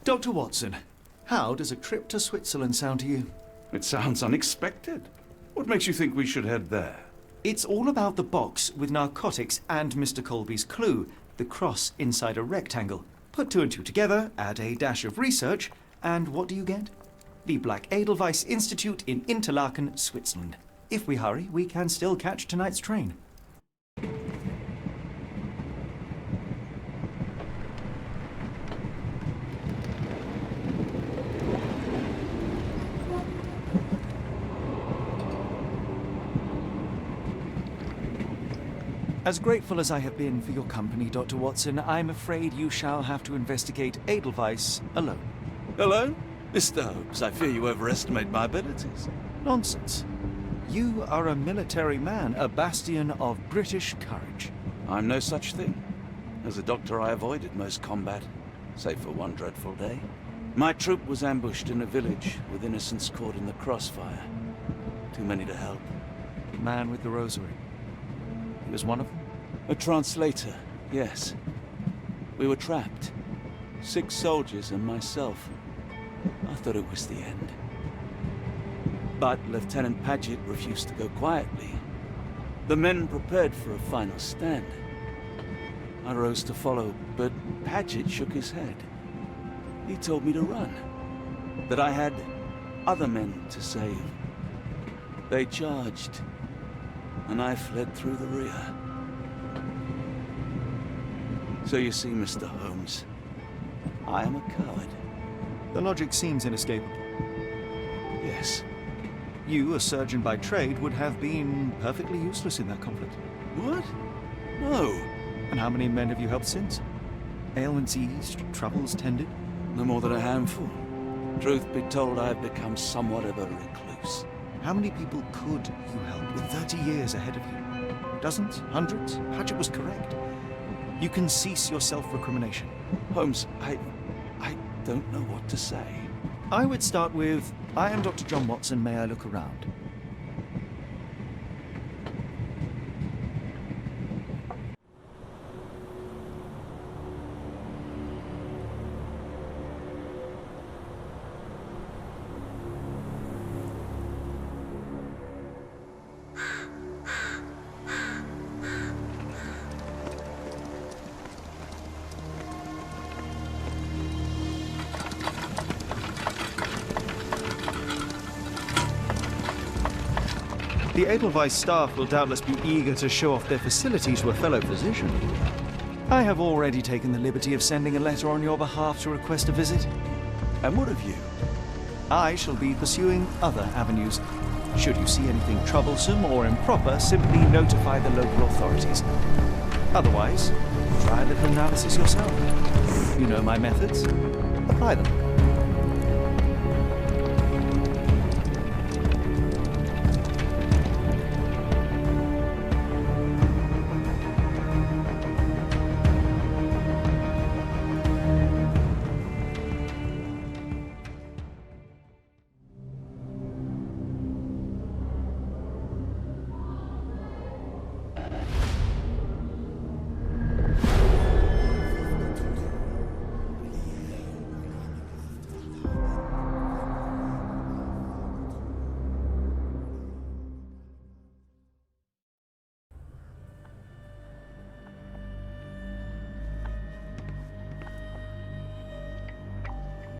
S9: Dr. Watson, how does a trip to Switzerland sound to you?
S2: It sounds unexpected. What makes you think we should head there?
S9: It's all about the box with narcotics and Mr. Colby's clue, the cross inside a rectangle. Put two and two together, add a dash of research, and what do you get? The Black Edelweiss Institute in Interlaken, Switzerland. If we hurry, we can still catch tonight's train. As grateful as I have been for your company, Dr. Watson, I'm afraid you shall have to investigate Edelweiss alone.
S2: Hello? Mr. Holmes, I fear you overestimate my abilities.
S9: Nonsense. You are a military man, a bastion of British courage.
S2: I'm no such thing. As a doctor, I avoided most combat, save for one dreadful day. My troop was ambushed in a village, with innocents caught in the crossfire. Too many to help.
S9: The man with the rosary. He was one of them?
S2: A translator, yes. We were trapped. 6 soldiers and myself. I thought it was the end. But Lieutenant Paget refused to go quietly. The men prepared for a final stand. I rose to follow, but Paget shook his head. He told me to run. That I had other men to save. They charged, and I fled through the rear. So you see, Mr. Holmes, I am a coward.
S9: The logic seems inescapable.
S2: Yes.
S9: You, a surgeon by trade, would have been perfectly useless in that conflict.
S2: What? No.
S9: And how many men have you helped since? Ailments eased, troubles tended?
S2: No more than a handful. Truth be told, I've become somewhat of a recluse.
S9: How many people could you help with 30 years ahead of you? Dozens? Hundreds? Paget was correct. You can cease your self-recrimination.
S2: Holmes, I don't know what to say.
S9: I would start with, I am Dr. John Watson, may I look around? The Edelweiss staff will doubtless be eager to show off their facilities to a fellow physician. I have already taken the liberty of sending a letter on your behalf to request a visit.
S2: And what of you?
S9: I shall be pursuing other avenues. Should you see anything troublesome or improper, simply notify the local authorities. Otherwise, try a little analysis yourself. You know my methods. Apply them.